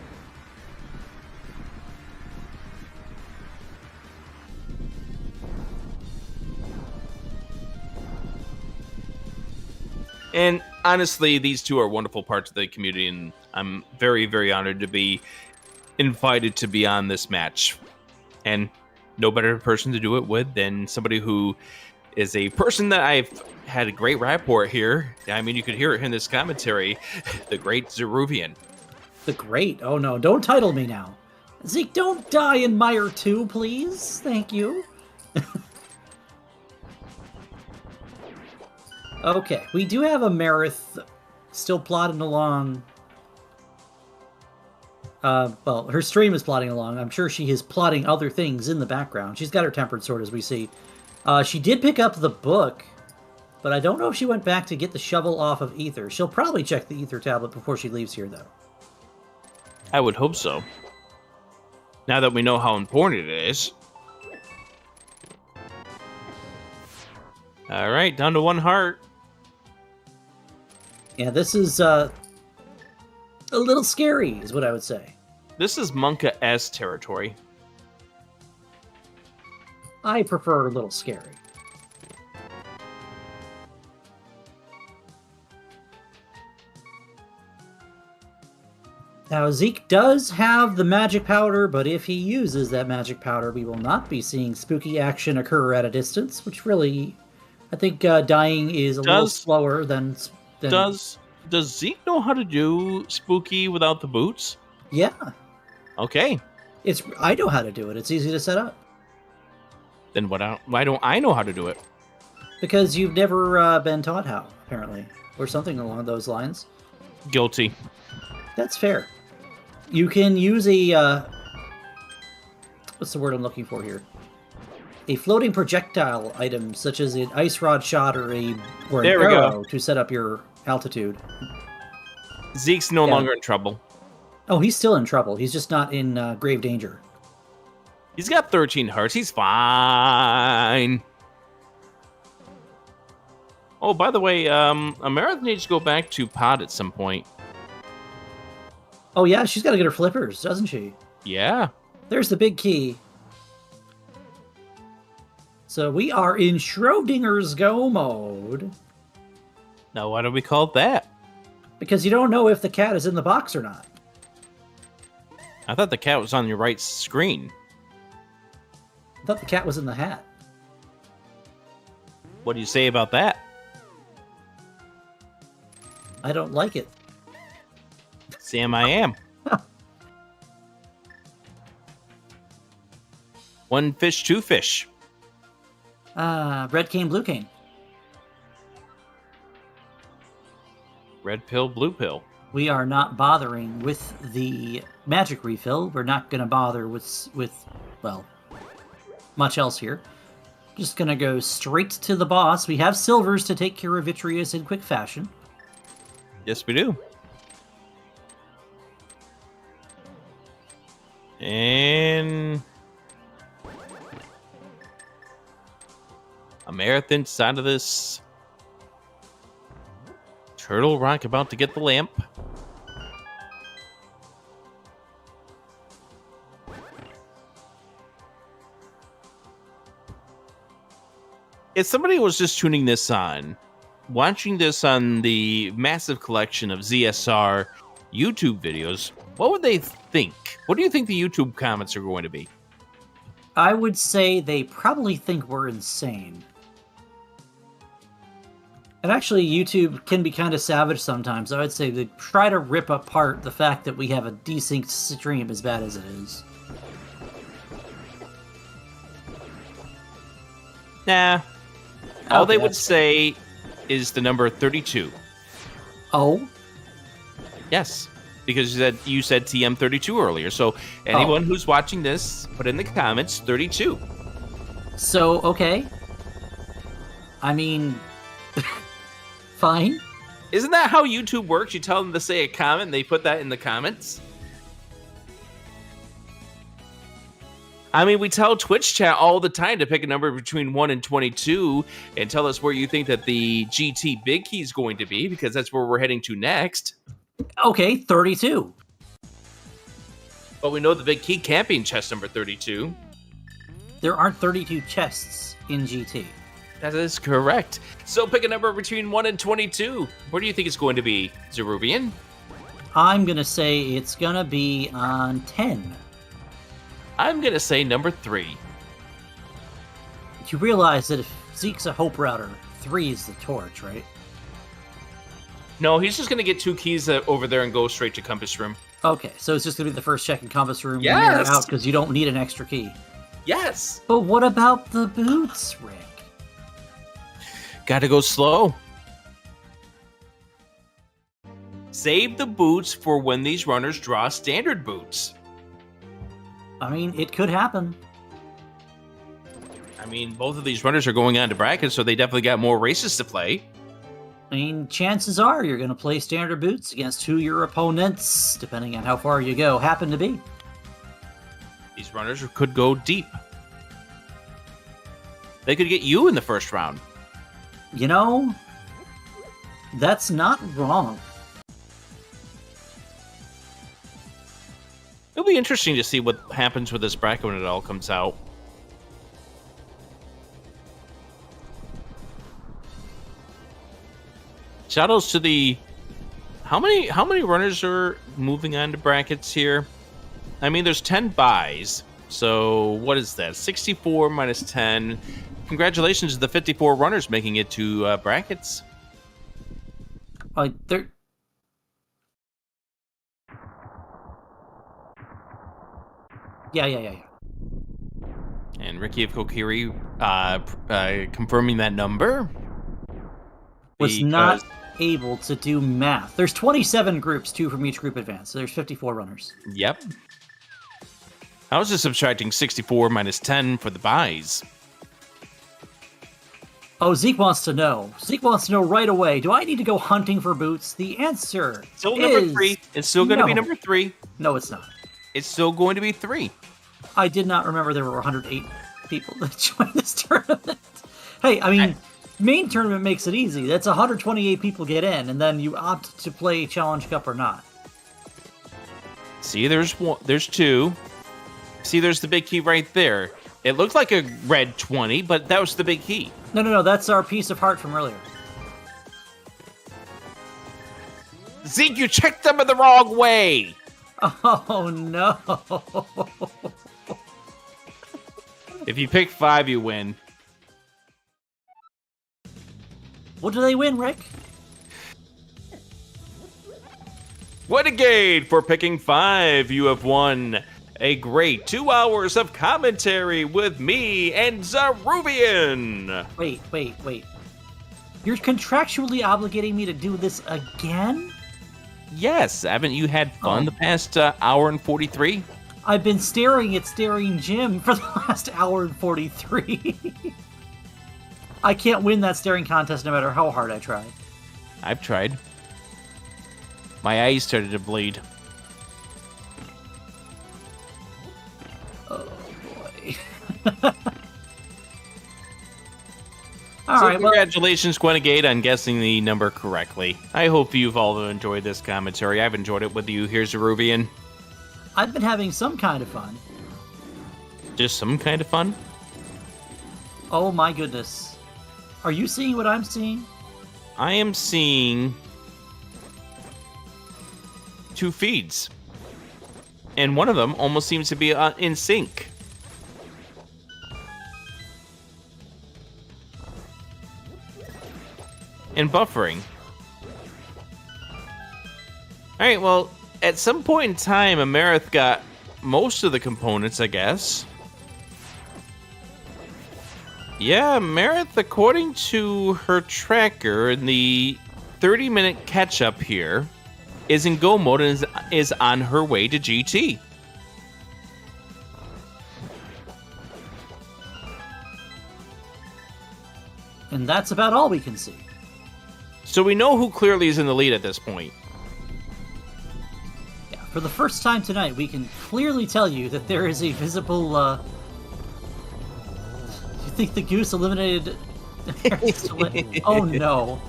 And honestly, these 2 are wonderful parts of the community, and I'm very, very honored to be invited to be on this match. And no better person to do it with than somebody who is a person that I've had a great rapport here. I mean, you could hear it in this commentary. The great Zeruvian. The great? Oh no, don't title me now. Zeke, don't die in Mire 2, please. Thank you. Okay, we do have Amarith still plodding along. Well, her stream is plodding along. I'm sure she is plotting other things in the background. She's got her tempered sword, as we see. She did pick up the book, but I don't know if she went back to get the shovel off of Ether. She'll probably check the Ether tablet before she leaves here, though. I would hope so. Now that we know how important it is. All right, down to 1 heart. Yeah, this is a little scary, is what I would say. This is Monka S territory. I prefer a little scary. Now, Zeke does have the magic powder, but if he uses that magic powder, we will not be seeing spooky action occur at a distance, which really, I think dying is a little slower than... Does Zeke know how to do spooky without the boots? Yeah. Okay. I know how to do it. It's easy to set up. Then why don't I know how to do it? Because you've never been taught how, apparently. Or something along those lines. Guilty. That's fair. You can use a... what's the word I'm looking for here? A floating projectile item, such as an ice rod shot or an arrow, to set up your altitude. Zeke's no longer in trouble. Oh, he's still in trouble. He's just not in grave danger. He's got 13 hearts. He's fine. Oh, by the way, Amarith needs to go back to pod at some point. Oh, yeah, she's got to get her flippers, doesn't she? Yeah. There's the big key. So we are in Schrodinger's Go mode. Now, why do we call it that? Because you don't know if the cat is in the box or not. I thought the cat was on your right screen. I thought the cat was in the hat. What do you say about that? I don't like it. Sam, I am. One fish, two fish. Red cane, blue cane. Red pill, blue pill. We are not bothering with the magic refill. We're not going to bother with, well, much else here. Just going to go straight to the boss. We have silvers to take care of Vitreous in quick fashion. Yes, we do. And Amarith inside of this turtle rock, about to get the lamp. If somebody was just tuning this on, watching this on the massive collection of ZSR YouTube videos, what would they think? What do you think the YouTube comments are going to be? I would say they probably think we're insane. And actually, YouTube can be kind of savage sometimes. I would say they try to rip apart the fact that we have a desynced stream as bad as it is. Nah. All Okay, they would say is the number 32. Oh? Yes. Because you said TM32 earlier. So anyone who's watching this, put in the comments 32. So, okay. I mean, fine. Isn't that how YouTube works? You tell them to say a comment, and they put that in the comments? I mean, we tell Twitch chat all the time to pick a number between 1 and 22 and tell us where you think that the GT big key is going to be, because that's where we're heading to next. Okay, 32. But we know the big key can't be in chest number 32. There aren't 32 chests in GT. That is correct. So pick a number between 1 and 22. Where do you think it's going to be, Zerubian? I'm going to say it's going to be on 10. I'm going to say number 3. You realize that if Zeke's a Hope Router, 3 is the torch, right? No, he's just going to get 2 keys over there and go straight to Compass Room. Okay, so it's just going to be the first check in Compass Room when Yes! you're out, because you don't need an extra key. Yes! But what about the boots, Rick? Gotta go slow. Save the boots for when these runners draw standard boots. I mean, it could happen. I mean, both of these runners are going on to brackets, so they definitely got more races to play. I mean, chances are you're going to play standard boots against who your opponents, depending on how far you go, happen to be. These runners could go deep. They could get you in the first round. You know, that's not wrong. It'll be interesting to see what happens with this bracket when it all comes out. Shoutouts to the... How many runners are moving on to brackets here? I mean, there's 10 buys. So, what is that? 64 minus 10. Congratulations to the 54 runners making it to brackets. They're... Yeah. And Ricky of Kokiri confirming that number. Was not able to do math. There's 27 groups, 2 from each group advance, so there's 54 runners. Yep. I was just subtracting 64 minus 10 for the buys. Oh, Zeke wants to know. Zeke wants to know right away. Do I need to go hunting for boots? The answer Still is number 3. It's still going to be number 3. No, it's not. It's still going to be 3. I did not remember there were 108 people that joined this tournament. Hey, I mean, main tournament makes it easy. That's 128 people get in, and then you opt to play Challenge Cup or not. See, there's 2. See, there's the big key right there. It looked like a red 20, but that was the big key. No, that's our piece of heart from earlier. Zeke, you checked them in the wrong way! Oh, no. If you pick 5, you win. What do they win, Rick? Renegade, for picking 5, you have won a great 2 hours of commentary with me and Zeruvian. Wait. You're contractually obligating me to do this again? Yes, haven't you had fun the past hour and 43? I've been staring at Staring Jim for the last hour and 43. I can't win that staring contest no matter how hard I try. I've tried. My eyes started to bleed. Oh, boy. All right, congratulations, Gwenegade, on guessing the number correctly. I hope you've all enjoyed this commentary. I've enjoyed it with you. Here's Zeruvian. I've been having some kind of fun. Just some kind of fun? Oh my goodness. Are you seeing what I'm seeing? I am seeing 2 feeds. And one of them almost seems to be in sync. And buffering. Alright, well, at some point in time, Amarith got most of the components, I guess. Yeah, Amarith, according to her tracker, in the 30-minute catch-up here, is in Go mode and is on her way to GT. And that's about all we can see. So we know who clearly is in the lead at this point. Yeah, for the first time tonight, we can clearly tell you that there is a visible, You think the goose eliminated... Oh, no.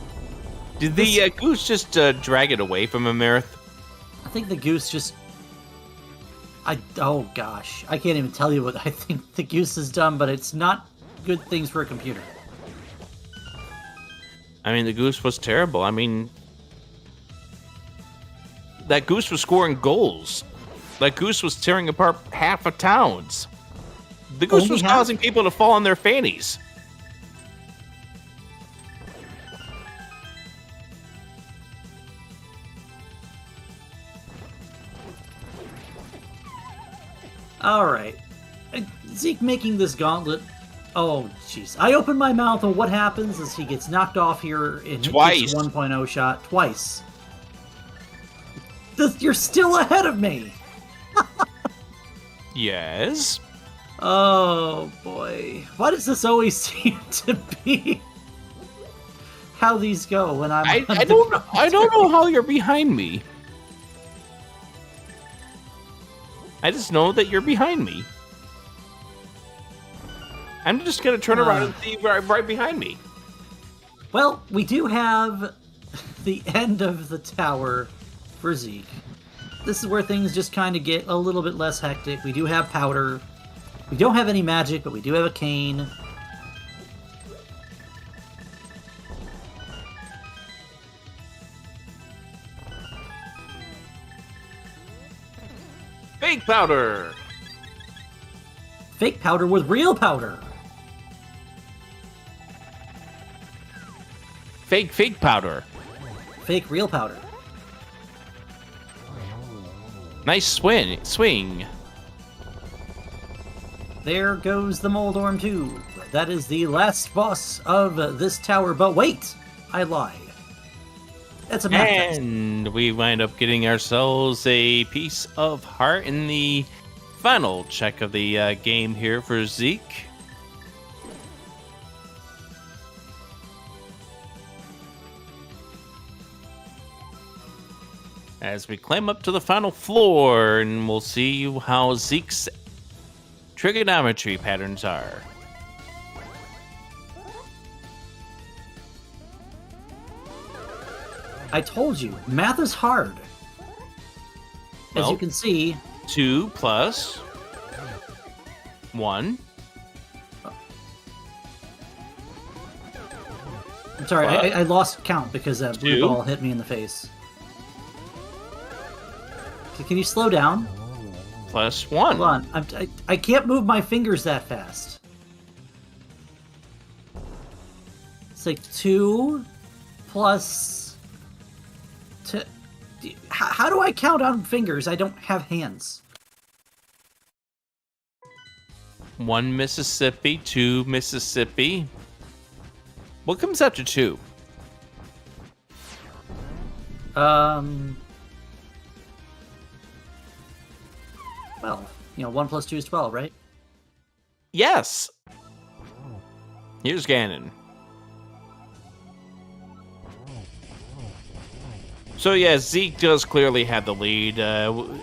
Did the goose just drag it away from Amarith? I think the goose just... Oh, gosh. I can't even tell you what I think the goose has done, but it's not good things for a computer. I mean, the goose was terrible. I mean, that goose was scoring goals. That goose was tearing apart half of towns. The goose was causing people to fall on their fannies. Alright. Zeke making this gauntlet... Oh, jeez. I open my mouth, and what happens is he gets knocked off here in Twice. 1.0 shot. Twice. You're still ahead of me! Yes? Oh, boy. Why does this always seem to be how these go when I'm... I don't know how you're behind me. I just know that you're behind me. I'm just going to turn around and see right behind me. Well, we do have the end of the tower for Zeke. This is where things just kind of get a little bit less hectic. We do have powder. We don't have any magic, but we do have a cane. Fake powder! Fake powder with real powder! Fake powder. Fake real powder. Nice swing. There goes the Moldorm too. That is the last boss of this tower, but wait! I lied. That's a math test. And we wind up getting ourselves a piece of heart in the final check of the game here for Zeke. As we climb up to the final floor, and we'll see how Zeke's trigonometry patterns are. I told you, math is hard. As Well, you can see... 2 plus 1 Sorry, I lost count because that blue ball hit me in the face. Can you slow down? +1. Hold on. I can't move my fingers that fast. It's like 2 plus... How do I count on fingers? I don't have hands. 1 Mississippi, 2 Mississippi. What comes after 2? Well, 1 plus 2 is 12, right? Yes. Here's Ganon. So yeah, Zeke does clearly have the lead.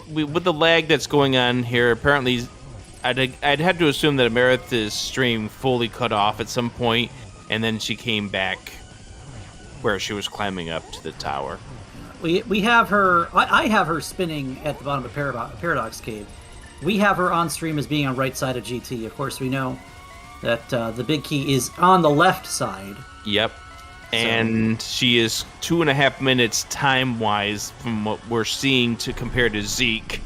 With the lag that's going on here, apparently, I'd have to assume that Amarith's stream fully cut off at some point, and then she came back where she was climbing up to the tower. We have her. I have her spinning at the bottom of Paradox Cave. We have her on stream as being on right side of GT. Of course, we know that the big key is on the left side. Yep. And she is 2.5 minutes time-wise from what we're seeing to compare to Zeke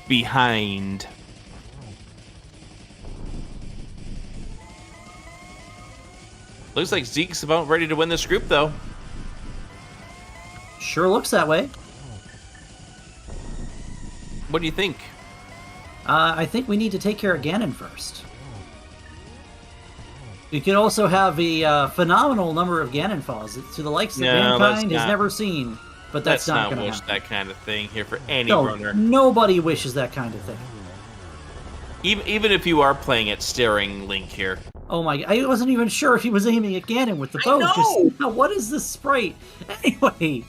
behind. Looks like Zeke's about ready to win this group, though. Sure looks that way. What do you think? I think we need to take care of Ganon first. We could also have a phenomenal number of Ganon falls to the likes that mankind has never seen, but that's not going to happen. That kind of thing here for any runner. Nobody wishes that kind of thing. Even if you are playing at staring Link here. Oh my! I wasn't even sure if he was aiming at Ganon with the bow. What is this sprite? Anyway,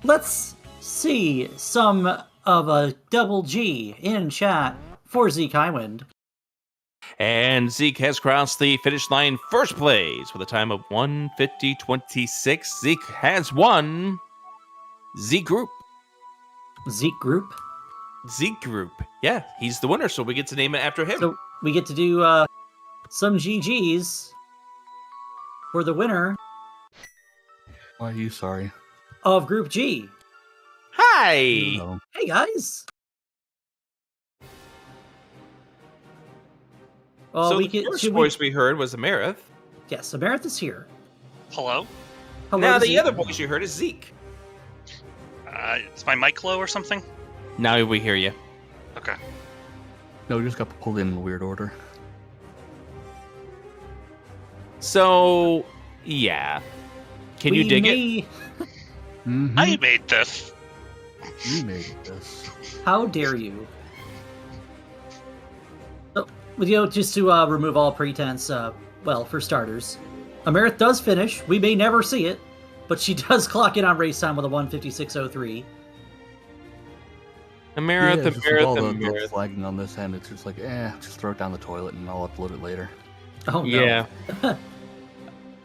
let's see some of a double G in chat for Zeke Highwind. And Zeke has crossed the finish line first place with a time of 1:50.26. Zeke has won Zeke Group. Zeke Group? Zeke Group. Yeah, he's the winner, so we get to name it after him. So we get to do some GGs for the winner. Why are you sorry? Of Group G. Hi! Hello. Hey, guys! So the first voice we heard was Amarith. Yes, Amarith is here. Hello? Now the other voice you heard is Zeke. Is my mic low or something? Now we hear you. Okay. No, we just got pulled in a weird order. So, yeah. Can you dig it? Mm-hmm. I made this. You made this. How dare you? So, just to remove all pretense, well, for starters, Amarith does finish. We may never see it, but she does clock in on race time with a 1:56.03. Amarith. The flagging on this end, it's just like, just throw it down the toilet and I'll upload it later. Oh, no. Yeah.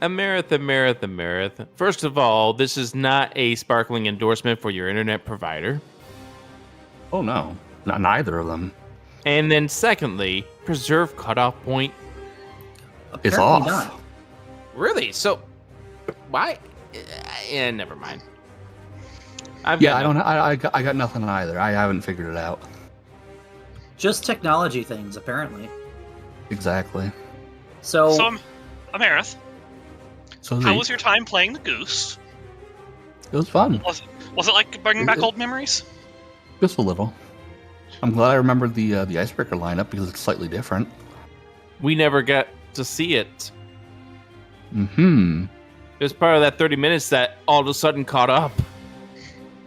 Amarith. First of all, this is not a sparkling endorsement for your internet provider. Oh, no. Neither of them. And then secondly, preserve cutoff point. It's off. Not. Really? So, why? Yeah, never mind. I got nothing either. I haven't figured it out. Just technology things, apparently. Exactly. So Amarith, So how was your time playing the goose? It was fun. Was it like bringing back old memories? Just a little. I'm glad I remembered the icebreaker lineup because it's slightly different. We never got to see it. Mm-hmm. It was part of that 30 minutes that all of a sudden caught up.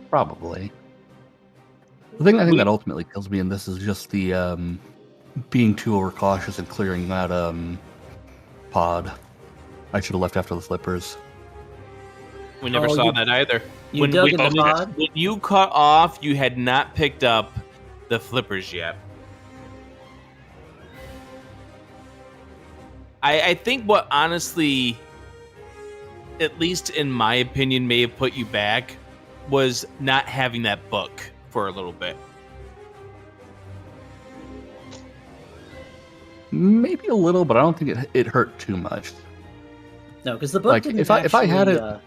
Probably. The thing I think that ultimately kills me in this is just the being too overcautious and clearing that pod. I should have left after the flippers. We never saw that either. You dug in the pod? When you cut off, you had not picked up the flippers yet. I think what honestly, at least in my opinion, may have put you back was not having that book for a little bit. Maybe a little, but I don't think it hurt too much. No, because the book Like, didn't if I had actually, it-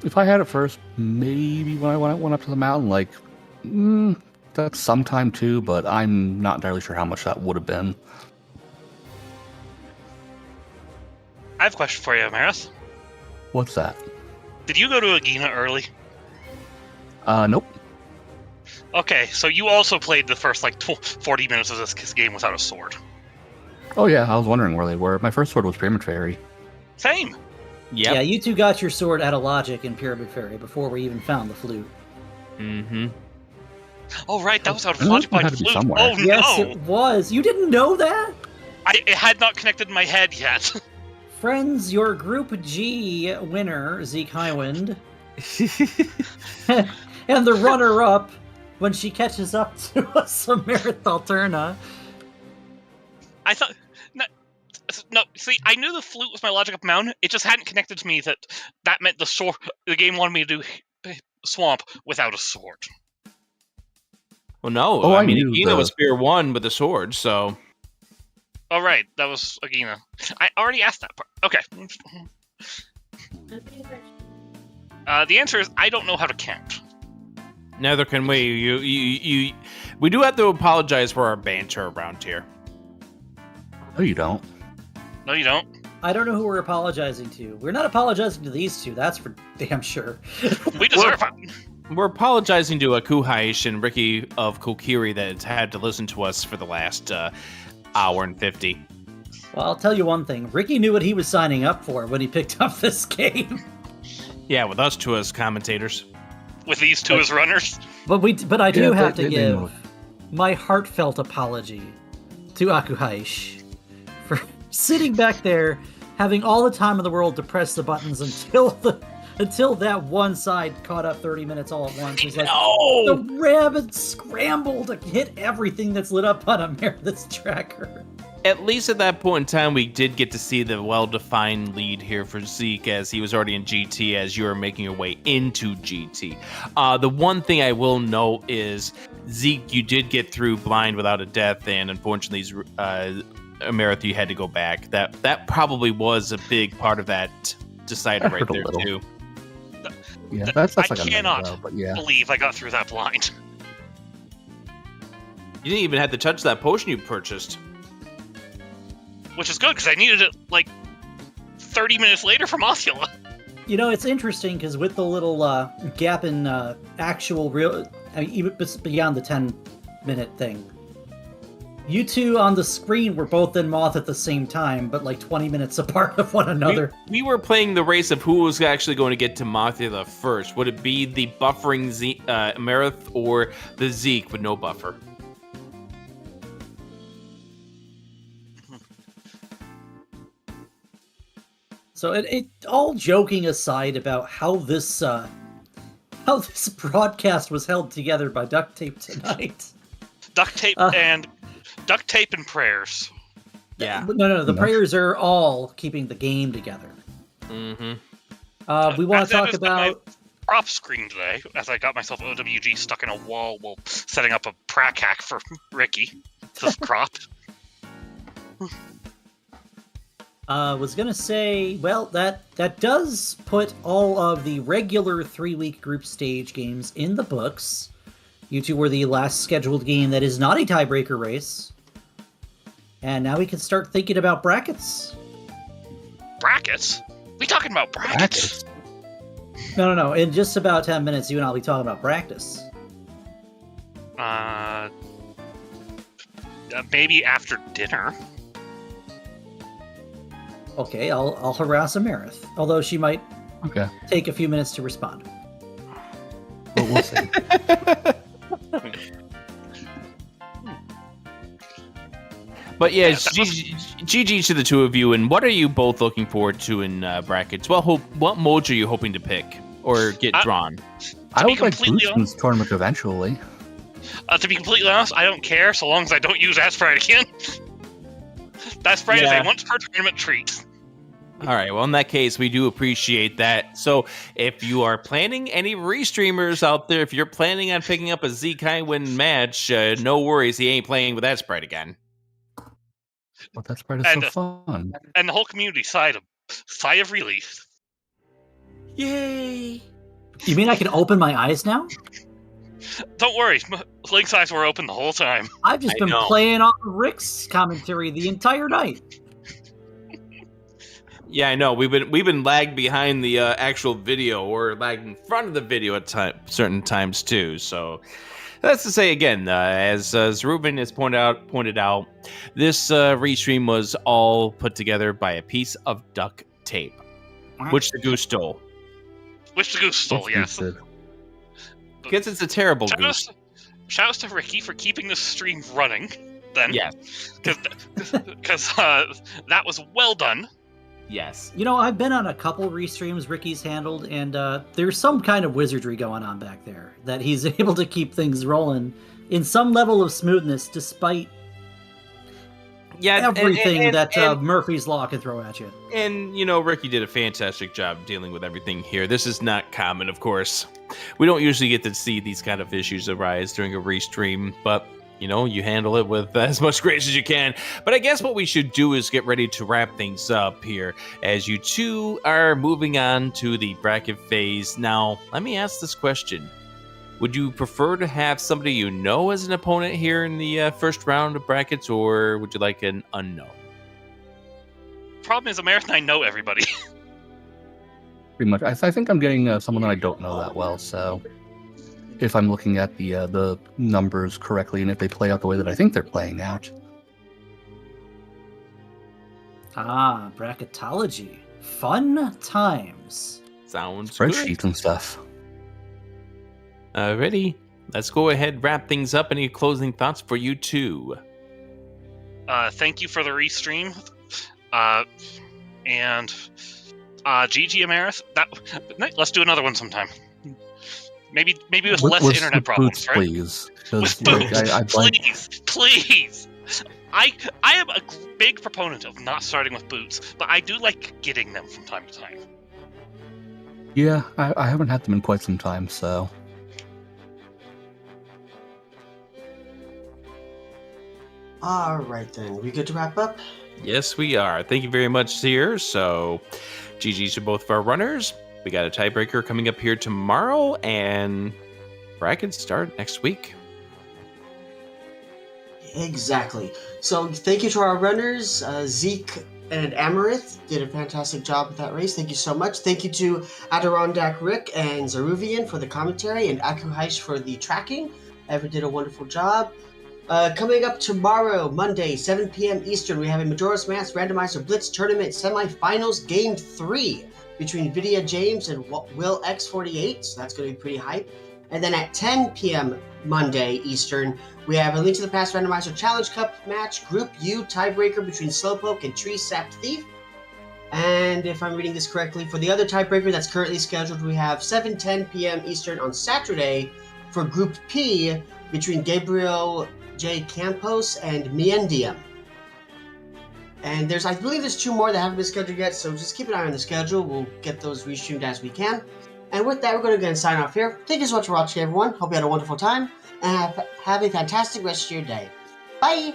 If I had it first, maybe when I went up to the mountain, like, that's sometime too, but I'm not entirely sure how much that would have been. I have a question for you, Amarith. What's that? Did you go to Agina early? Nope. Okay, so you also played the first, 40 minutes of this game without a sword. Oh yeah, I was wondering where they were. My first sword was Pyramid Fairy. Same. Yep. Yeah, you two got your sword out of Logic in Pyramid Fairy before we even found the flute. Mm-hmm. Oh, right, that was out of I know Logic it by had to be flute. somewhere. Oh, Yes, no! it was. You didn't know that? It had not connected in my head yet. Friends, your Group G winner, Zeke Highwind, and the runner-up when she catches up to us, Amarith Alterna. I thought... No, see, I knew the flute was my Logic Up Mountain. It just hadn't connected to me that meant the game wanted me to do Swamp without a sword. Well, no. Oh, I I mean, knew Agina was Spear 1 with the sword, so... Oh, right, that was Agina. I already asked that part. Okay. The answer is I don't know how to count. Neither can we. We do have to apologize for our banter around here. No, you don't. No, you don't. I don't know who we're apologizing to. We're not apologizing to these two, that's for damn sure. We deserve it. We're apologizing to Akuhaish and Ricky of Kokiri that has had to listen to us for the last hour and 50. Well, I'll tell you one thing. Ricky knew what he was signing up for when he picked up this game. Yeah, with us two as commentators. With these two as runners. But I do Yeah, have they to know. give my heartfelt apology to Akuhaish for sitting back there, having all the time in the world to press the buttons until that one side caught up 30 minutes all at once. He's like, the rabbit scrambled to hit everything that's lit up on Amarith's tracker. At least at that point in time, we did get to see the well-defined lead here for Zeke, as he was already in GT as you were making your way into GT. The one thing I will note is, Zeke, you did get through blind without a death, and unfortunately, Amarith, you had to go back. That probably was a big part of that decider right there, too. Yeah, that's I like a cannot minute, but yeah. believe I got through that blind. You didn't even have to touch that potion you purchased. Which is good, because I needed it, 30 minutes later from Othula. You know, it's interesting because with the little gap in actual real, even beyond the 10-minute thing, you two on the screen were both in Moth at the same time, but 20 minutes apart of one another. We were playing the race of who was actually going to get to Mothula first. Would it be the buffering Amarith or the Zeke with no buffer? So it all joking aside about how this broadcast was held together by duct tape tonight. Duct tape and prayers. Yeah. No. The prayers are all keeping the game together. Mm-hmm. We want As to talk evidenced by my about prop screen today, as I got myself OWG stuck in a wall while setting up a prac hack for Ricky. Just cropped. Was gonna say, well, that does put all of the regular 3-week group stage games in the books. You two were the last scheduled game that is not a tiebreaker race. And now we can start thinking about brackets. Brackets? We talking about brackets? No. In just about 10 minutes, you and I'll be talking about practice. Maybe after dinner. Okay, I'll harass Amarith, although she might take a few minutes to respond. But we'll see. But yeah, GG to the two of you. And what are you both looking forward to in brackets? What modes are you hoping to pick or get drawn? I would like completely Boostman's tournament eventually. To be completely honest, I don't care so long as I don't use Asprite again. Asprite is a once per tournament treat. All right, well, in that case, we do appreciate that. So if you are planning any restreamers out there, if you're planning on picking up a Zeke Highwind match, no worries, he ain't playing with that sprite again. But that's part of And, so fun. and the whole community sighed a sigh of relief. Yay! You mean I can open my eyes now? Don't worry, Link's eyes were open the whole time. I've just I been know. playing off of Rick's commentary the entire night. Yeah, I know. We've been lagged behind the actual video, or lagged in front of the video at certain times too. So that's to say again, as Ruben has pointed out, this restream was all put together by a piece of duct tape, which the goose stole. Which the goose stole, yes. Because it's a terrible goose. Shoutouts to Ricky for keeping this stream running. Then, Yes. because that was well done. Yes. You know, I've been on a couple restreams Ricky's handled, and there's some kind of wizardry going on back there that he's able to keep things rolling in some level of smoothness despite everything that Murphy's Law can throw at you. And, you know, Ricky did a fantastic job dealing with everything here. This is not common, of course. We don't usually get to see these kind of issues arise during a restream, but, you know, you handle it with as much grace as you can. But I guess what we should do is get ready to wrap things up here, as you two are moving on to the bracket phase. Now, let me ask this question. Would you prefer to have somebody you know as an opponent here in the first round of brackets, or would you like an unknown? Problem is, Amarith and I know everybody. Pretty much. I think I'm getting someone that I don't know that well, so if I'm looking at the numbers correctly and if they play out the way that I think they're playing out. Ah, bracketology. Fun times. Sounds good. Spreadsheets and stuff. Alrighty. Let's go ahead, wrap things up. Any closing thoughts for you two? Thank you for the restream. And GG Amarith. Let's do another one sometime. Maybe with less internet problems, boots, right? Please. With boots, please. I am a big proponent of not starting with boots, but I do like getting them from time to time. Yeah, I haven't had them in quite some time, so. Alright then, we good to wrap up? Yes, we are. Thank you very much, Seer. So, GG's to both of our runners. We got a tiebreaker coming up here tomorrow, and brackets start next week. Exactly. So thank you to our runners. Zeke and Amarith did a fantastic job with that race. Thank you so much. Thank you to Adirondack Rick and Zaruvian for the commentary, and Akuhaish for the tracking. Ever did a wonderful job. Coming up tomorrow, Monday, 7 p.m. Eastern, we have a Majora's Mask Randomizer Blitz Tournament Semifinals Game 3 between Vidya James and Will X48, so that's going to be pretty hype. And then at 10 p.m. Monday Eastern, we have a Link to the Past Randomizer Challenge Cup match, Group U tiebreaker between Slowpoke and Tree Sap Thief. And if I'm reading this correctly, for the other tiebreaker that's currently scheduled, we have 7:10 p.m. Eastern on Saturday for Group P between Gabriel J. Campos and Miendium. And I believe there's two more that haven't been scheduled yet, so just keep an eye on the schedule. We'll get those restreamed as we can. And with that, we're going to go and sign off here. Thank you so much for watching, everyone. Hope you had a wonderful time, and have a fantastic rest of your day. Bye!